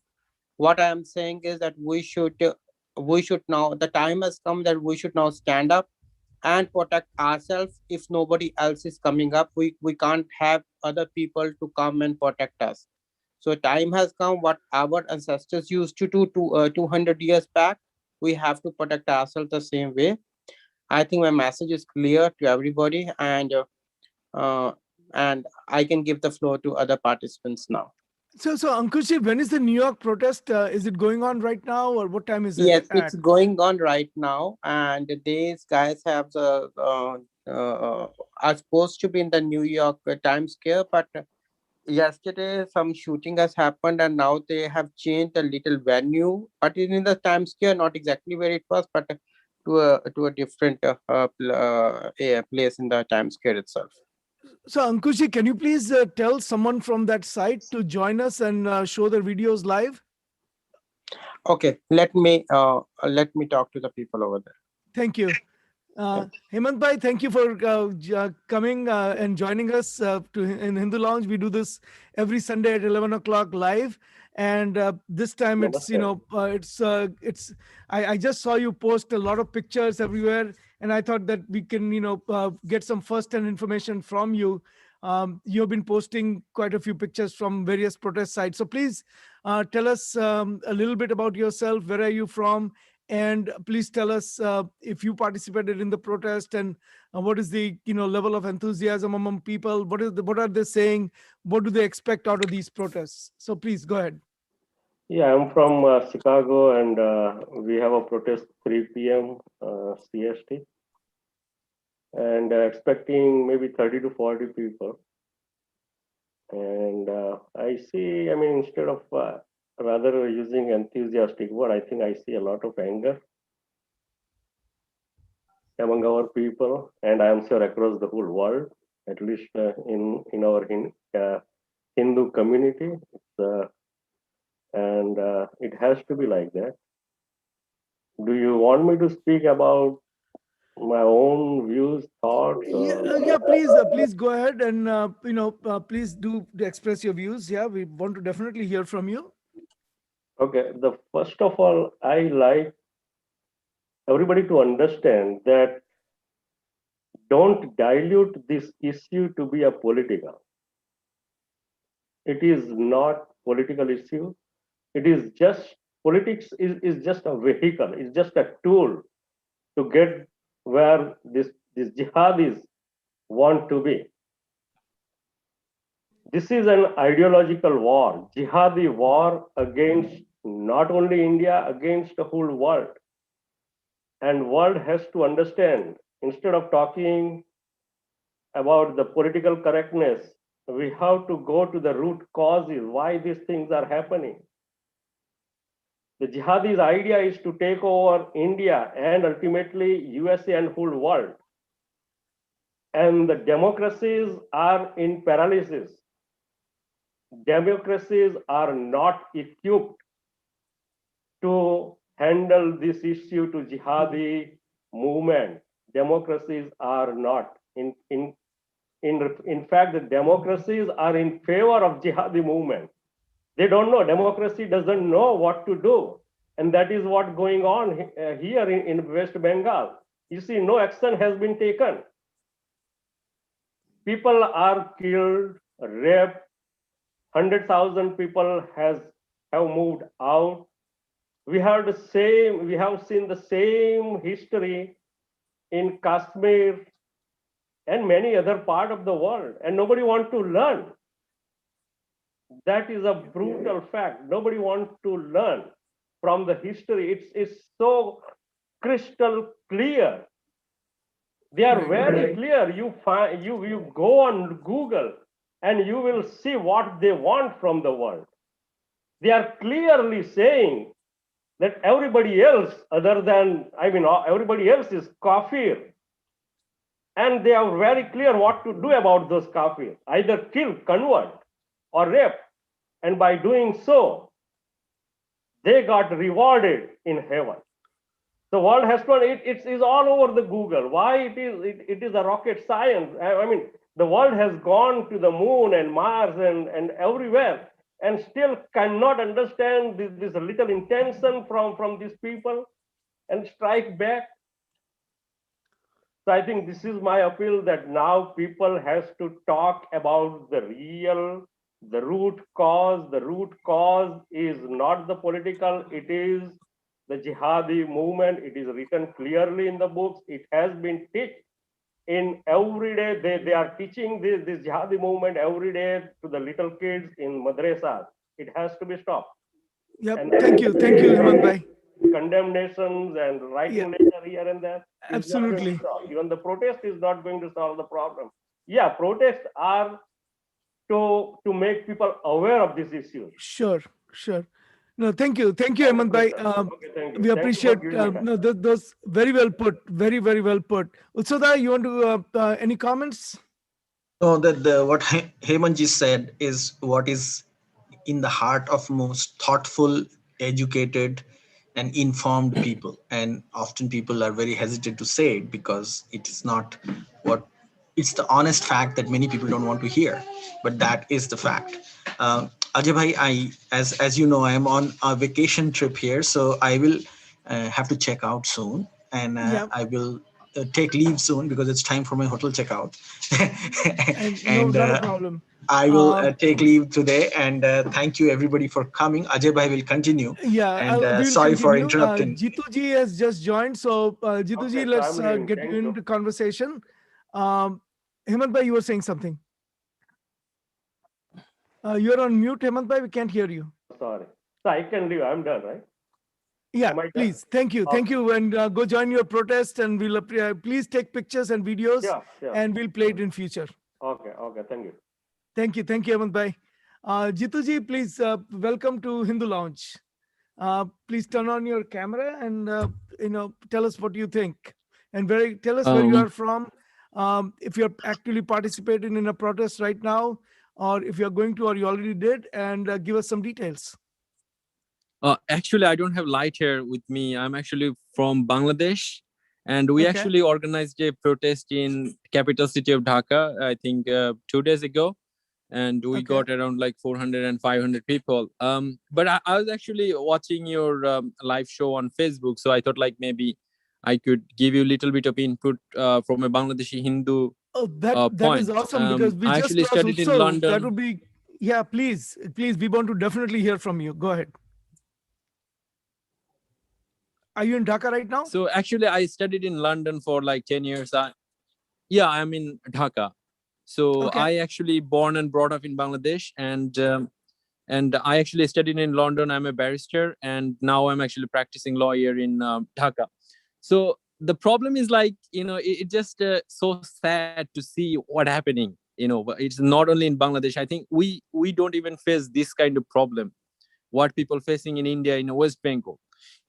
What I am saying is that we should now, the time has come that we should now stand up and protect ourselves. If nobody else is coming up, we can't have other people to come and protect us. So time has come. What our ancestors used to do 200 years back, we have to protect ourselves the same way. I think my message is clear to everybody, uh, and I can give the floor to other participants now. So Ankush ji, when is the New York protest? Is it going on right now, or what time is it? Yes, it's going on right now, and these guys have are supposed to be in the New York Times Square, but yesterday some shooting has happened, and now they have changed a little venue, but it is in the Times Square, not exactly where it was, but to a different place in the Times Square itself. So Ankush ji, can you please tell someone from that site to join us and show the videos live? Okay, let me talk to the people over there. Thank you. Hemant Bhai, thank you for coming and joining us in HinduLounge. We do this every Sunday at 11 o'clock live. And this time it's, I just saw you post a lot of pictures everywhere. And I thought that we can, get some first-hand information from you. You've been posting quite a few pictures from various protest sites. So please tell us a little bit about yourself. Where are you from? and please tell us if you participated in the protest, and what is the level of enthusiasm among people. What are they saying? What do they expect out of these protests? So please go ahead. Yeah, I'm from Chicago, and we have a protest 3 p.m. CST, and expecting maybe 30 to 40 people. And I see, I mean, instead of rather using enthusiastic word, I think I see a lot of anger among our people, and I am sure across the whole world, at least in our Hindu community. And it has to be like that. Do you want me to speak about my own views, thoughts? Yeah, please go ahead, and please do express your views. Yeah, we want to definitely hear from you. Okay, the first of all, I like everybody to understand that don't dilute this issue to be a political. It is not political issue. It is just politics is just a vehicle. It's just a tool to get where this jihadis want to be. This is an ideological war, jihadi war against not only India, against the whole world. And world has to understand, instead of talking about the political correctness, we have to go to the root causes, why these things are happening. The jihadis' idea is to take over India and ultimately USA and whole world. And the democracies are in paralysis. Democracies are not equipped to handle this issue to jihadi movement. Democracies are not. In fact, the democracies are in favor of jihadi movement. They don't know. Democracy doesn't know what to do. And that is what's going on here in West Bengal. You see, no action has been taken. People are killed, raped. 100,000 people have moved out. We have seen the same history in Kashmir and many other parts of the world, and nobody wants to learn. That is a brutal fact. Nobody wants to learn from the history. It's so crystal clear. They are very clear. You go on Google and you will see what they want from the world. They are clearly saying that everybody else everybody else is kafir. And they are very clear what to do about those kafir, either kill, convert, or rape. And by doing so, they got rewarded in heaven. The world has to, it is all over the Google. Why it is a rocket science. I mean, the world has gone to the moon and Mars and everywhere, and still cannot understand this little intention from these people and strike back. So I think this is my appeal, that now people has to talk about the root cause. The root cause is not the political, it is the jihadi movement. It is written clearly in the books. It has been taught in every day. They are teaching this jihadi movement every day to the little kids in madrasas. It has to be stopped. Yep. Thank you, Hemant bhai. Condemnations and writing letter here and there. Absolutely. Even the protest is not going to solve the problem. Yeah, protests are to make people aware of this issue. Sure. No, thank you, Hemant bhai. Thank you. We appreciate those very well put, very well put. Utsoda, you want to any comments? No, what Hemant ji said is what is in the heart of most thoughtful, educated, and informed people. And often people are very hesitant to say it because it is not it's the honest fact that many people don't want to hear, but that is the fact. Ajay bhai, as you know, I am on a vacation trip here, so I will have to check out soon, and I will take leave soon because it's time for my hotel checkout. And no, And not a problem. I will take Um, leave today. And thank you everybody for coming. Ajay bhai will continue. Yeah, And we will sorry for continue. interrupting. Jitu ji has just joined, so Jitu ji, Okay, so let's I'm leaving. get you Thank you. into conversation. Hemant bhai, you were saying something. You're on mute, Hemant bhai. We can't hear you. Sorry. So I can leave. I'm done, right? Yeah, Am I done? please. Thank you. Thank Okay. you. And go join your protest, and we'll please take pictures and videos, Sure. and we'll play it in future. Okay. Thank you. Thank you, Hemant bhai. Jitu ji, please welcome to Hindu Lounge. Please turn on your camera and tell us what you think, and tell us where you are from. If you're actually participating in a protest right now, or if you're going to, or you already did, and give us some details. Actually, I don't have light here with me. I'm actually from Bangladesh, and we Okay. actually organized a protest in capital city of Dhaka, I think 2 days ago, and we Okay. got around like 400 and 500 people. But I was actually watching your live show on Facebook, so I thought like maybe I could give you a little bit of input from a Bangladeshi Hindu Oh, that point. is awesome, because we I just actually crossed studied in Utsav. That London. would be, yeah, please, we want to definitely hear from you. Go ahead. Are you in Dhaka right now? So actually, I studied in London for like 10 years. Yeah, I'm in Dhaka. So Okay. I actually born and brought up in Bangladesh, and I actually studied in London. I'm a barrister, and now I'm actually practicing law here in Dhaka. So the problem is like, it just so sad to see what happening. But it's not only in Bangladesh. I think we don't even face this kind of problem. What people facing in India, in West Bengal,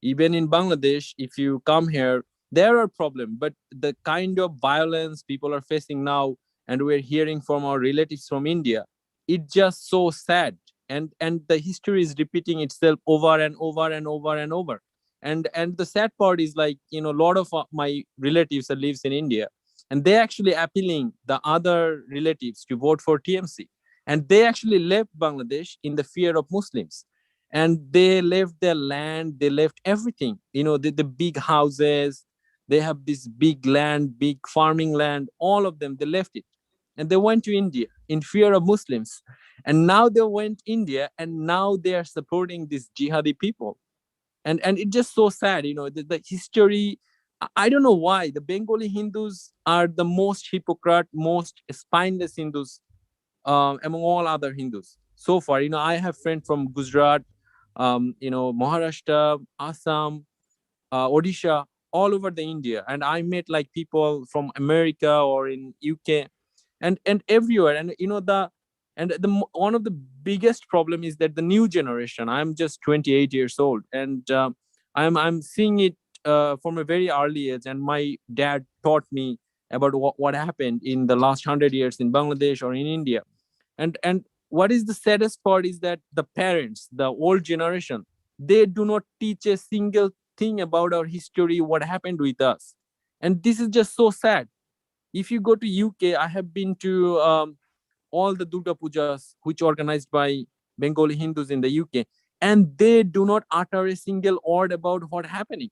even in Bangladesh, if you come here, there are problems. But the kind of violence people are facing now, and we're hearing from our relatives from India, it's just so sad. And the history is repeating itself over and over and over and over. And the sad part is like, a lot of my relatives that lives in India, and they actually appealing the other relatives to vote for TMC. And they actually left Bangladesh in the fear of Muslims, and they left their land, they left everything, the big houses, they have this big land, big farming land, all of them, they left it, and they went to India in fear of Muslims. And now they went India, and now they are supporting these jihadi people. And it's just so sad, the history. I don't know why the Bengali Hindus are the most hypocrite, most spineless Hindus among all other Hindus so far. I have friends from Gujarat, Maharashtra, Assam, Odisha, all over the India, and I met like people from America or in UK, and everywhere. And one of the biggest problem is that the new generation. I'm just 28 years old, and I'm seeing it from a very early age. And my dad taught me about what happened in the last 100 years in Bangladesh or in India. And what is the saddest part is that the parents, the old generation, they do not teach a single thing about our history, what happened with us. And this is just so sad. If you go to UK, I have been to all the Durga Pujas which organized by Bengali Hindus in the UK, and they do not utter a single word about what happening.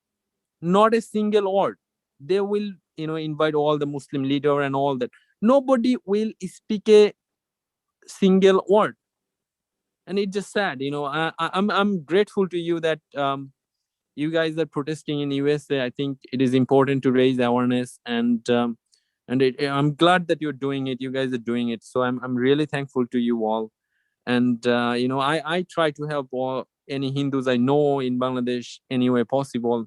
Not a single word. They will, invite all the Muslim leader and all that. Nobody will speak a single word. And it's just sad. I'm grateful to you that you guys are protesting in USA. I think it is important to raise awareness, and I'm glad that you're doing it. You guys are doing it, so I'm really thankful to you all. And I try to help all any Hindus I know in Bangladesh any way possible,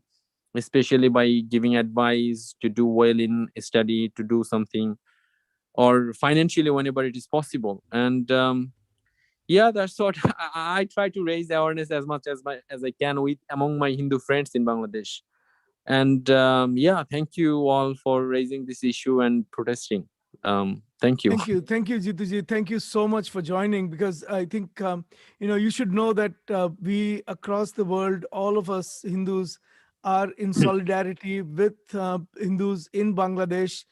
especially by giving advice to do well in study, to do something, or financially whenever it is possible. And yeah, that's what I try to raise awareness as much as I can with among my Hindu friends in Bangladesh. And yeah, thank you all for raising this issue and protesting. Thank you. Thank you, Jituji. Thank you so much for joining, because I think you should know that we across the world, all of us Hindus, are in solidarity with Hindus in Bangladesh.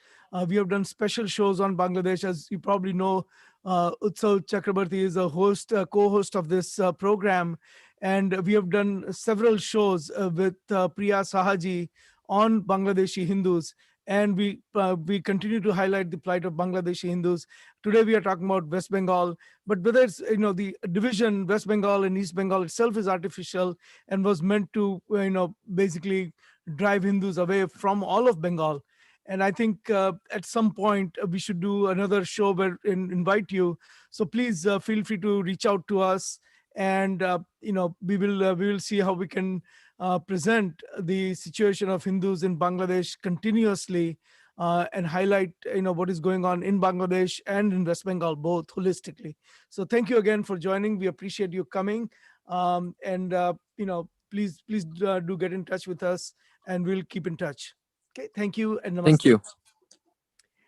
We have done special shows on Bangladesh, as you probably know. Utsav Chakrabarti is a co-host of this program, and we have done several shows with Priya Sahaji on Bangladeshi Hindus. and we continue to highlight the plight of Bangladeshi Hindus. Today we are talking about West Bengal, but whether it's the division West Bengal and East Bengal itself is artificial and was meant to basically drive Hindus away from all of Bengal. And I think at some point we should do another show where invite you. So please feel free to reach out to us, and we will see how we can present the situation of Hindus in Bangladesh continuously, and highlight what is going on in Bangladesh and in West Bengal both holistically. So thank you again for joining. We appreciate you coming, and please do get in touch with us, and we'll keep in touch. Okay, thank you and namaste. Thank you.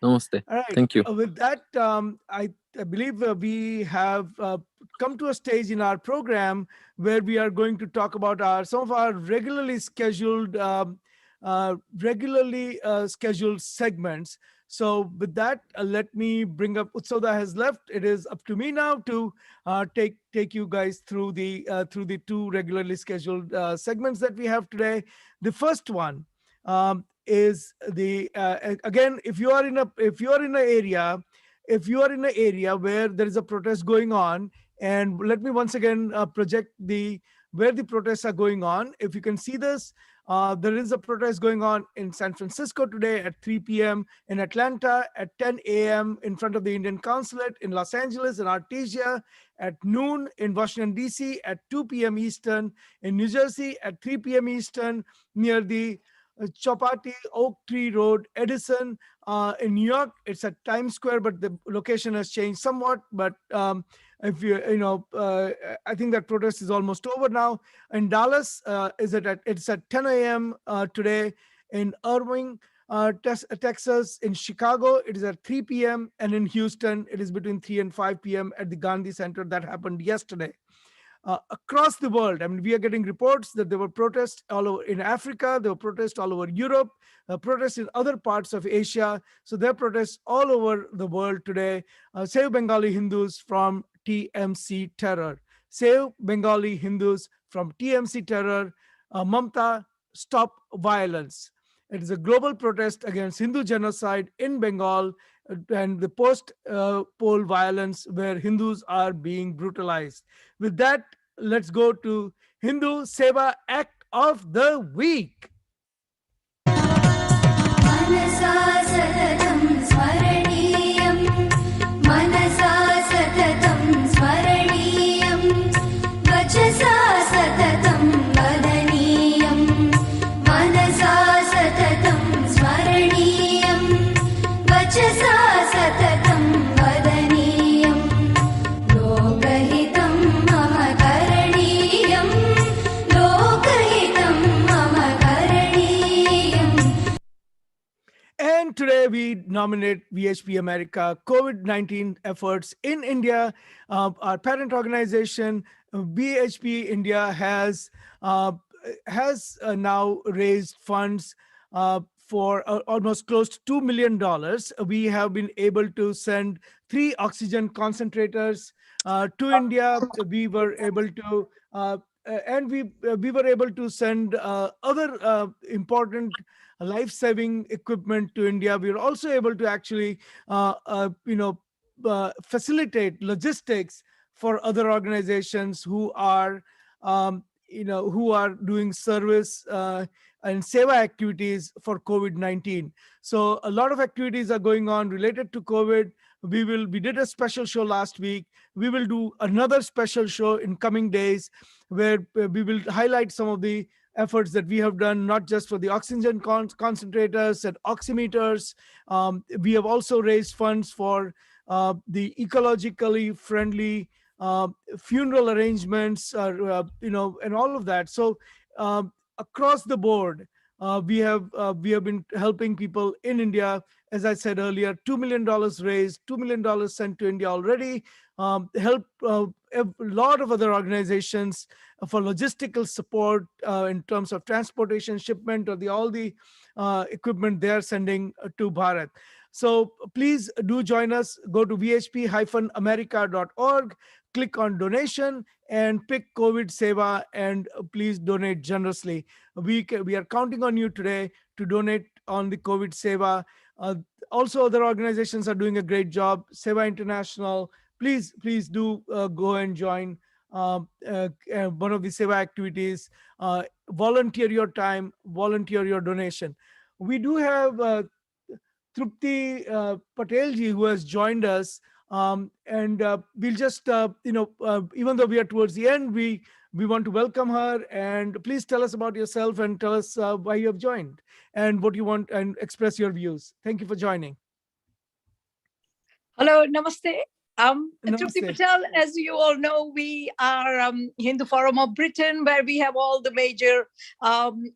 Namaste. All right. Thank you. With that, I believe we have come to a stage in our program where we are going to talk about some of our regularly scheduled segments. So with that, let me bring up Utsoda has left. It is up to me now to take you guys through the two regularly scheduled segments that we have today. The first one is the again, if you are in an area where there is a protest going on, and let me once again project where the protests are going on. If you can see this, there is a protest going on in San Francisco today at 3 p.m., in Atlanta at 10 a.m. in front of the Indian consulate, in Los Angeles and Artesia at noon, in Washington, D.C. at 2 p.m. Eastern, in New Jersey at 3 p.m. Eastern, near the Chapati, Oak Tree Road, Edison. In New York, it's at Times Square, but the location has changed somewhat. But if I think that protest is almost over now. In Dallas, it's at 10 a.m. Today. In Irving, Texas, in Chicago, it is at 3 p.m. And in Houston, it is between 3 and 5 p.m. at the Gandhi Center. That happened yesterday. Across the world, I mean, we are getting reports that there were protests all over in Africa, there were protests all over Europe, protests in other parts of Asia. So there are protests all over the world today. Save Bengali Hindus from TMC terror. Save Bengali Hindus from TMC terror. Mamta, stop violence. It is a global protest against Hindu genocide in Bengal and the post-poll violence where Hindus are being brutalized. With that, let's go to Hindu Seva Act of the Week. And today we nominate VHP America COVID-19 efforts in India. Our parent organization, VHP India, has now raised funds for almost close to $2 million. We have been able to send 3 oxygen concentrators to India. We were able to we were able to send other important life-saving equipment to India. We were also able to actually facilitate logistics for other organizations who are doing service and seva activities for COVID-19. So a lot of activities are going on related to COVID. We did a special show last week. We will do another special show in coming days where we will highlight some of the efforts that we have done, not just for the oxygen concentrators and oximeters. We have also raised funds for the ecologically friendly funeral arrangements, and all of that. So across the board, we have been helping people in India. As I said earlier, $2 million raised, $2 million sent to India already. Help a lot of other organizations for logistical support in terms of transportation, shipment, or all the equipment they are sending to Bharat. So please do join us. Go to vhp-america.org, click on donation, and pick COVID Seva, and please donate generously. We are counting on you today to donate on the COVID seva. Also, other organizations are doing a great job. Seva International, please do go and join one of the seva activities. Volunteer your time, volunteer your donation. We do have Trupti Patelji, who has joined us. And we'll just, even though we are towards the end, we want to welcome her. And please tell us about yourself and tell us why you have joined and what you want and express your views. Thank you for joining. Hello, namaste. Trupti Namaste. Patel, as you all know, we are Hindu Forum of Britain, where we have all the major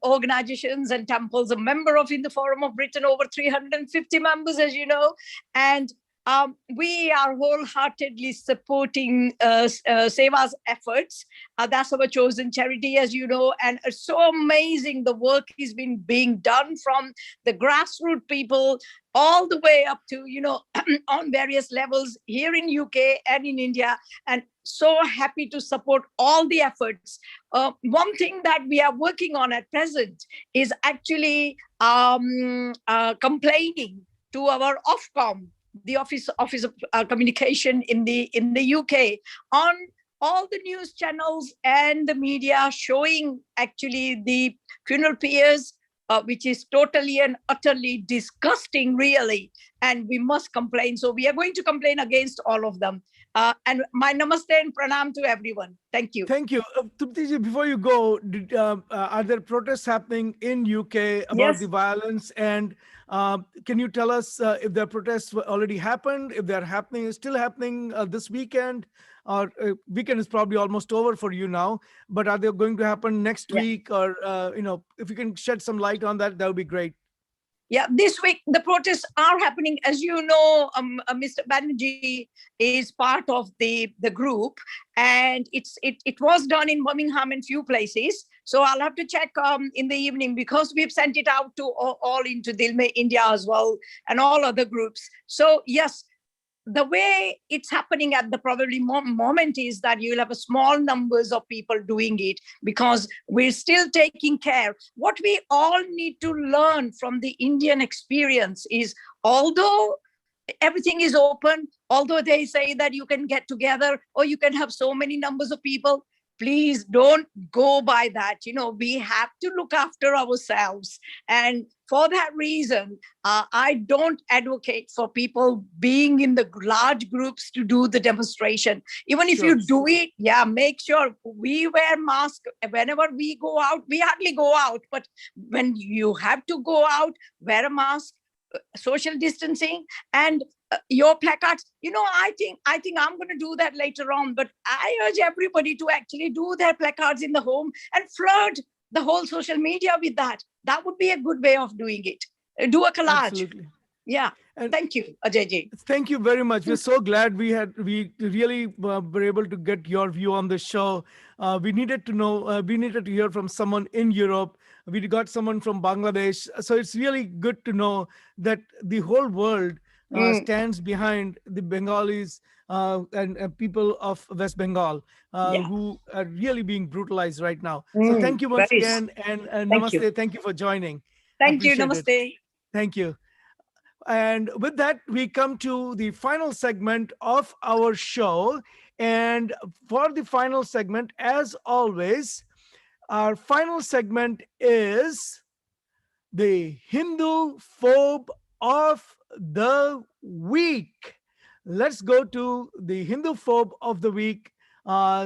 organizations and temples. A member of Hindu Forum of Britain, over 350 members, as you know, and we are wholeheartedly supporting Seva's efforts. That's our chosen charity, as you know, and it's so amazing the work is being done from the grassroots people all the way up to, on various levels here in UK and in India, and so happy to support all the efforts. One thing that we are working on at present is actually complaining to our Ofcom, the Office of Communication in the UK, on all the news channels and the media showing actually the funeral pyres, which is totally and utterly disgusting, really, and we must complain. So we are going to complain against all of them. And my namaste and pranam to everyone. Thank you. Thank you. Trupti, before you go, are there protests happening in UK about the violence? And can you tell us if the protests already happened, if they're happening, still happening this weekend? Or weekend is probably almost over for you now, but are they going to happen next week? Or, if you can shed some light on that, that would be great. Yeah, this week the protests are happening. As you know, Mr. Banerjee is part of the group, and it was done in Birmingham and few places. So I'll have to check in the evening, because we've sent it out to all into Dilme India as well, and all other groups. So yes, the way it's happening at the probably moment is that you'll have a small numbers of people doing it, because we're still taking care. What we all need to learn from the Indian experience is, although everything is open, although they say that you can get together or you can have so many numbers of people, please don't go by that. We have to look after ourselves. And for that reason, I don't advocate for people being in the large groups to do the demonstration. Even if you do it, make sure we wear masks. Whenever we go out, we hardly go out, but when you have to go out, wear a mask, social distancing, and your placards. I think I'm going to do that later on, but I urge everybody to actually do their placards in the home and flood the whole social media with that. That would be a good way of doing it. Do a collage. Absolutely. Yeah. And thank you, Ajay. Thank you very much. We're so glad we really were able to get your view on the show. We needed to hear from someone in Europe. We got someone from Bangladesh. So it's really good to know that the whole world stands behind the Bengalis and people of West Bengal who are really being brutalized right now. So thank you once again, and namaste. Thank you for joining. Thank you. Namaste. Thank you. And with that, we come to the final segment of our show. And for the final segment, as always, our final segment is the Hindu phobe of the week. Let's go to the Hindu phobe of the week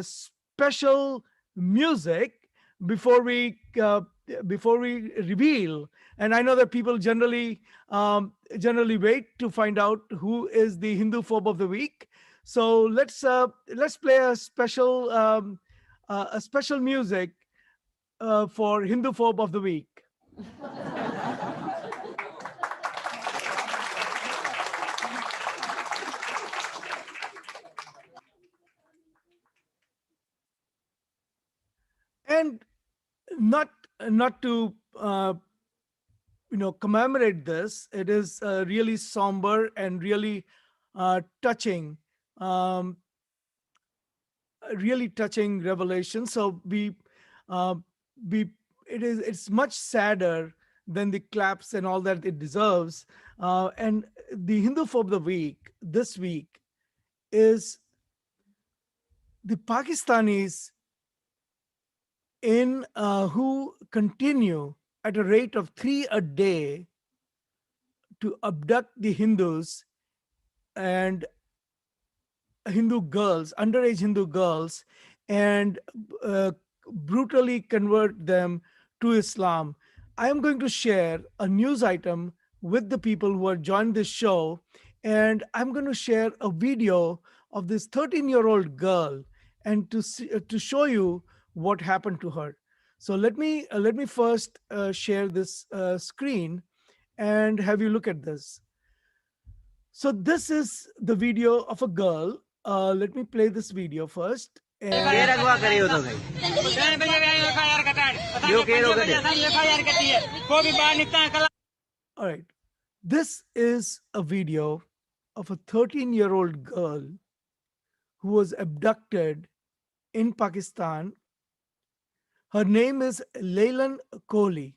special music before we reveal. And I know that people generally wait to find out who is the Hindu phobe of the week. So let's play a special music for Hindu phobe of the week. And not to commemorate this, it is really somber and really touching, really touching revelation. So it's much sadder than the claps and all that it deserves. And the Hindu for the week this week is the Pakistanis in who continue at a rate of 3 a day to abduct the Hindus and Hindu girls, underage Hindu girls, and brutally convert them to Islam. I am going to share a news item with the people who are joined this show, and I'm going to share a video of this 13-year-old girl and to show you what happened to her. So let me first share this screen and have you look at this. So this is the video of a girl. Let me play this video first. All right. This is a video of a 13-year-old girl who was abducted in Pakistan. Her name is Leylan Kohli,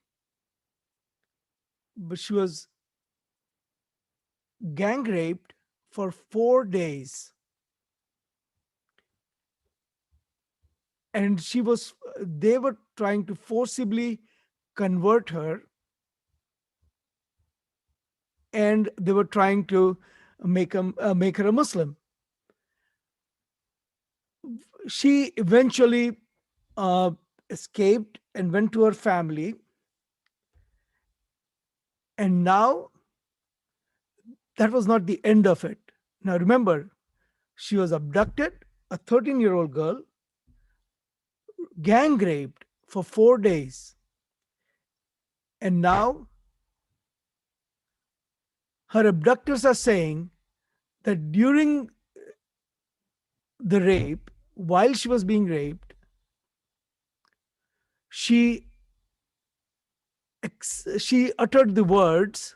but she was gang raped for 4 days. And they were trying to forcibly convert her, and they were trying to make her a Muslim. She eventually escaped and went to her family. And now that was not the end of it. Now remember, she was abducted, a 13-year-old girl, gang raped for 4 days. And now her abductors are saying that during the rape, while she was being raped, she uttered the words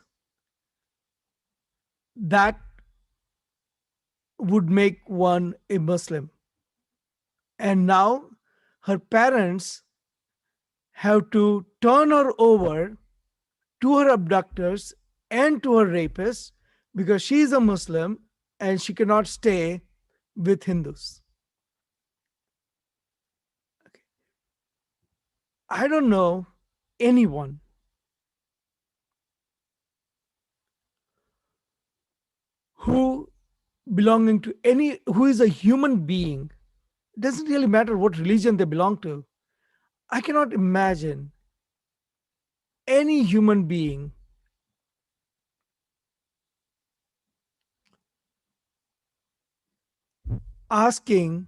that would make one a Muslim. And now her parents have to turn her over to her abductors and to her rapists because she is a Muslim and she cannot stay with Hindus. Okay. I don't know anyone who who is a human being. It doesn't really matter what religion they belong to. I cannot imagine any human being asking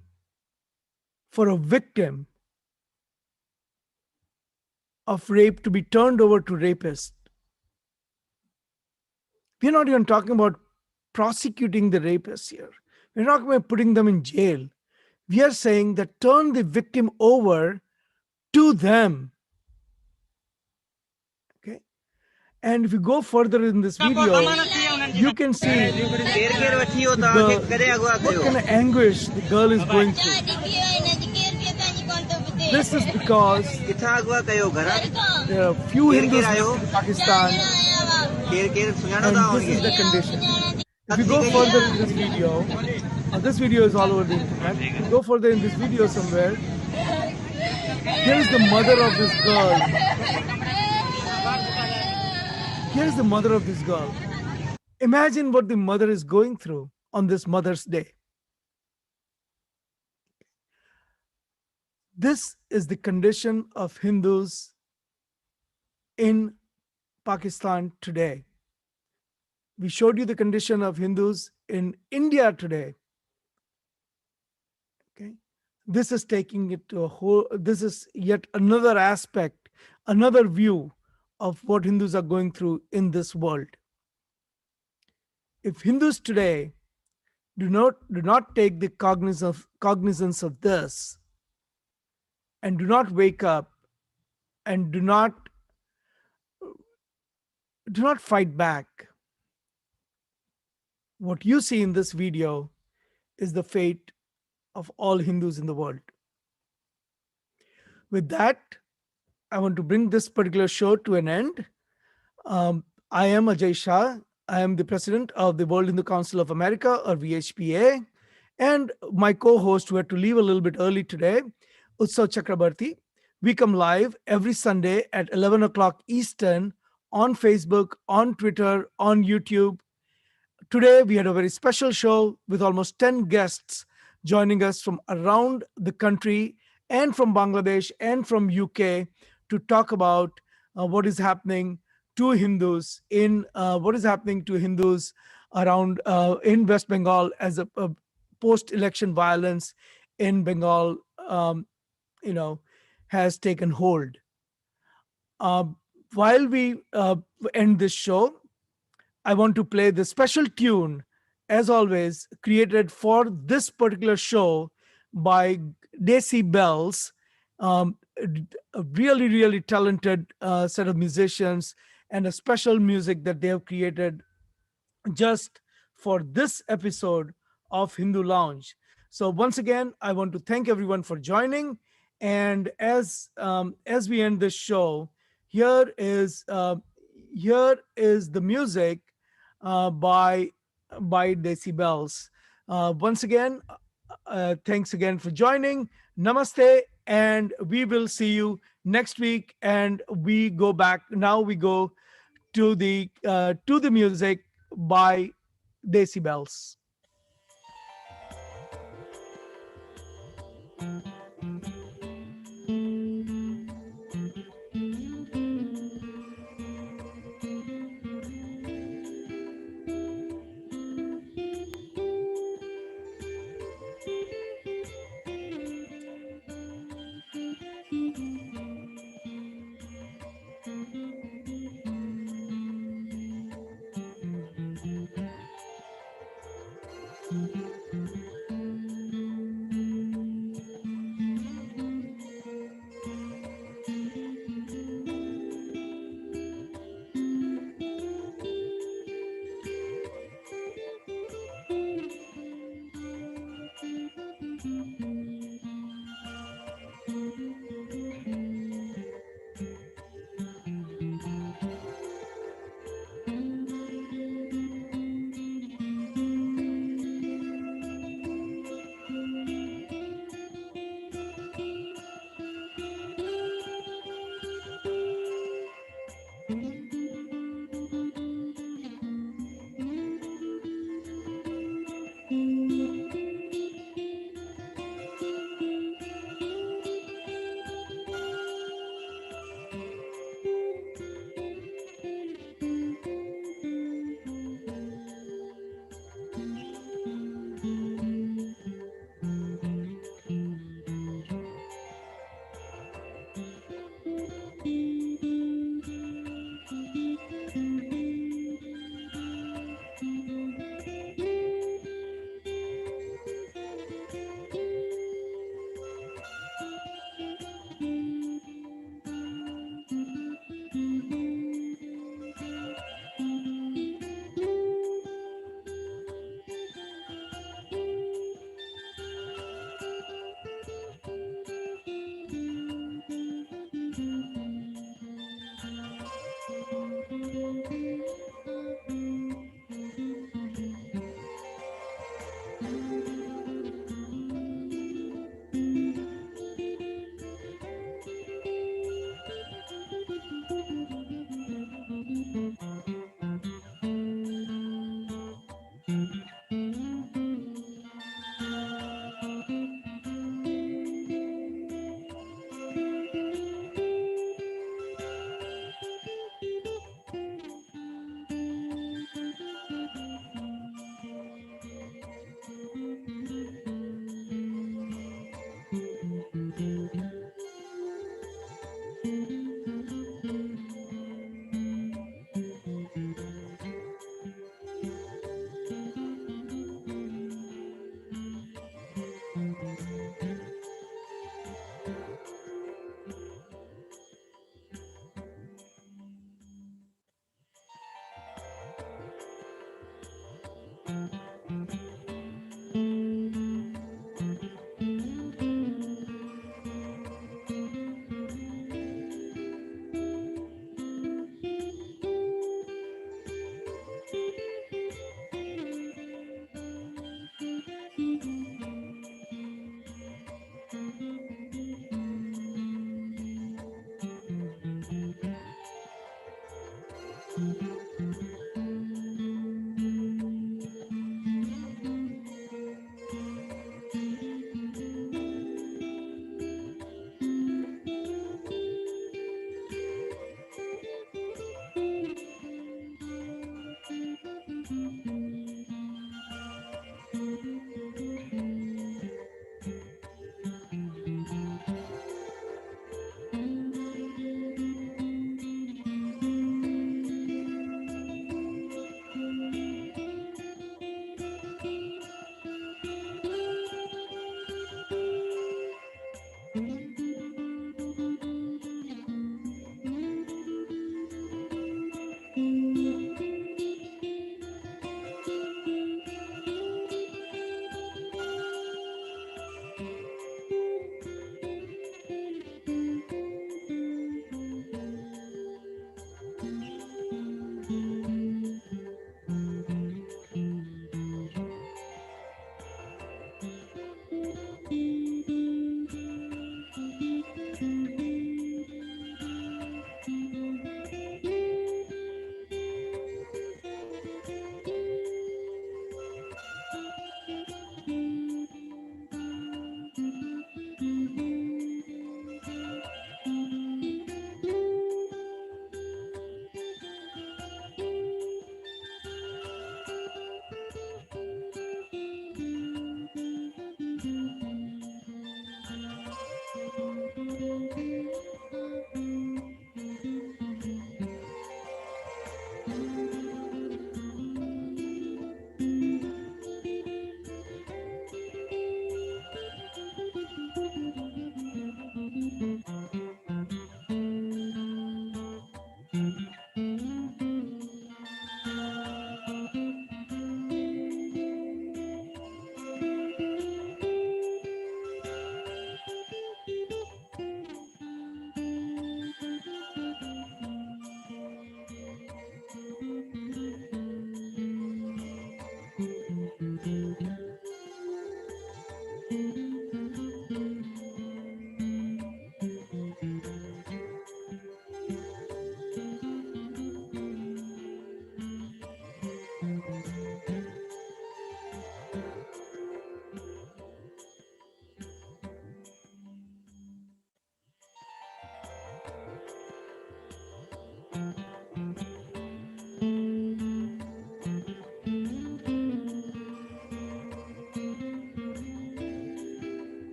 for a victim of rape to be turned over to rapists. We're not even talking about prosecuting the rapists here. We're not going to putting them in jail. We are saying that turn the victim over to them. Okay. And if you go further in this video, you can see what kind of anguish the girl is going through. This is because there are few Hindus in Pakistan, and this is the condition. If you go further in this video, this video is all over the internet. If you go further in this video somewhere, here is the mother of this girl. Here is the mother of this girl. Imagine what the mother is going through on this Mother's Day. This is the condition of Hindus in Pakistan today. We showed you the condition of Hindus in India today. Okay. This is taking it to a whole, this is yet another aspect, another view of what Hindus are going through in this world. If Hindus today do not take the cognizance of this, and do not wake up and do not fight back, what you see in this video is the fate of all Hindus in the world. With that, I want to bring this particular show to an end. I am Ajay Shah. I am the president of the World Hindu Council of America, or VHPA, and my co-host, who had to leave a little bit early today, Utsav Chakrabarti. We come live every Sunday at 11 o'clock Eastern on Facebook, on Twitter, on YouTube. Today, we had a very special show with almost 10 guests joining us from around the country and from Bangladesh and from UK to talk about what is happening to Hindus what is happening to Hindus around in West Bengal as a post-election violence in Bengal, you know, has taken hold. Uh, while we end this show, I want to play the special tune, as always, created for this particular show by Desi Bells, a really, really talented set of musicians, and a special music that they have created just for this episode of Hindu Lounge. So once again, I want to thank everyone for joining. And as we end this show, here is uh, here is the music by Decibels. Once again, thanks again for joining. Namaste, and we will see you next week. And we go back now. We go to the music by Decibels.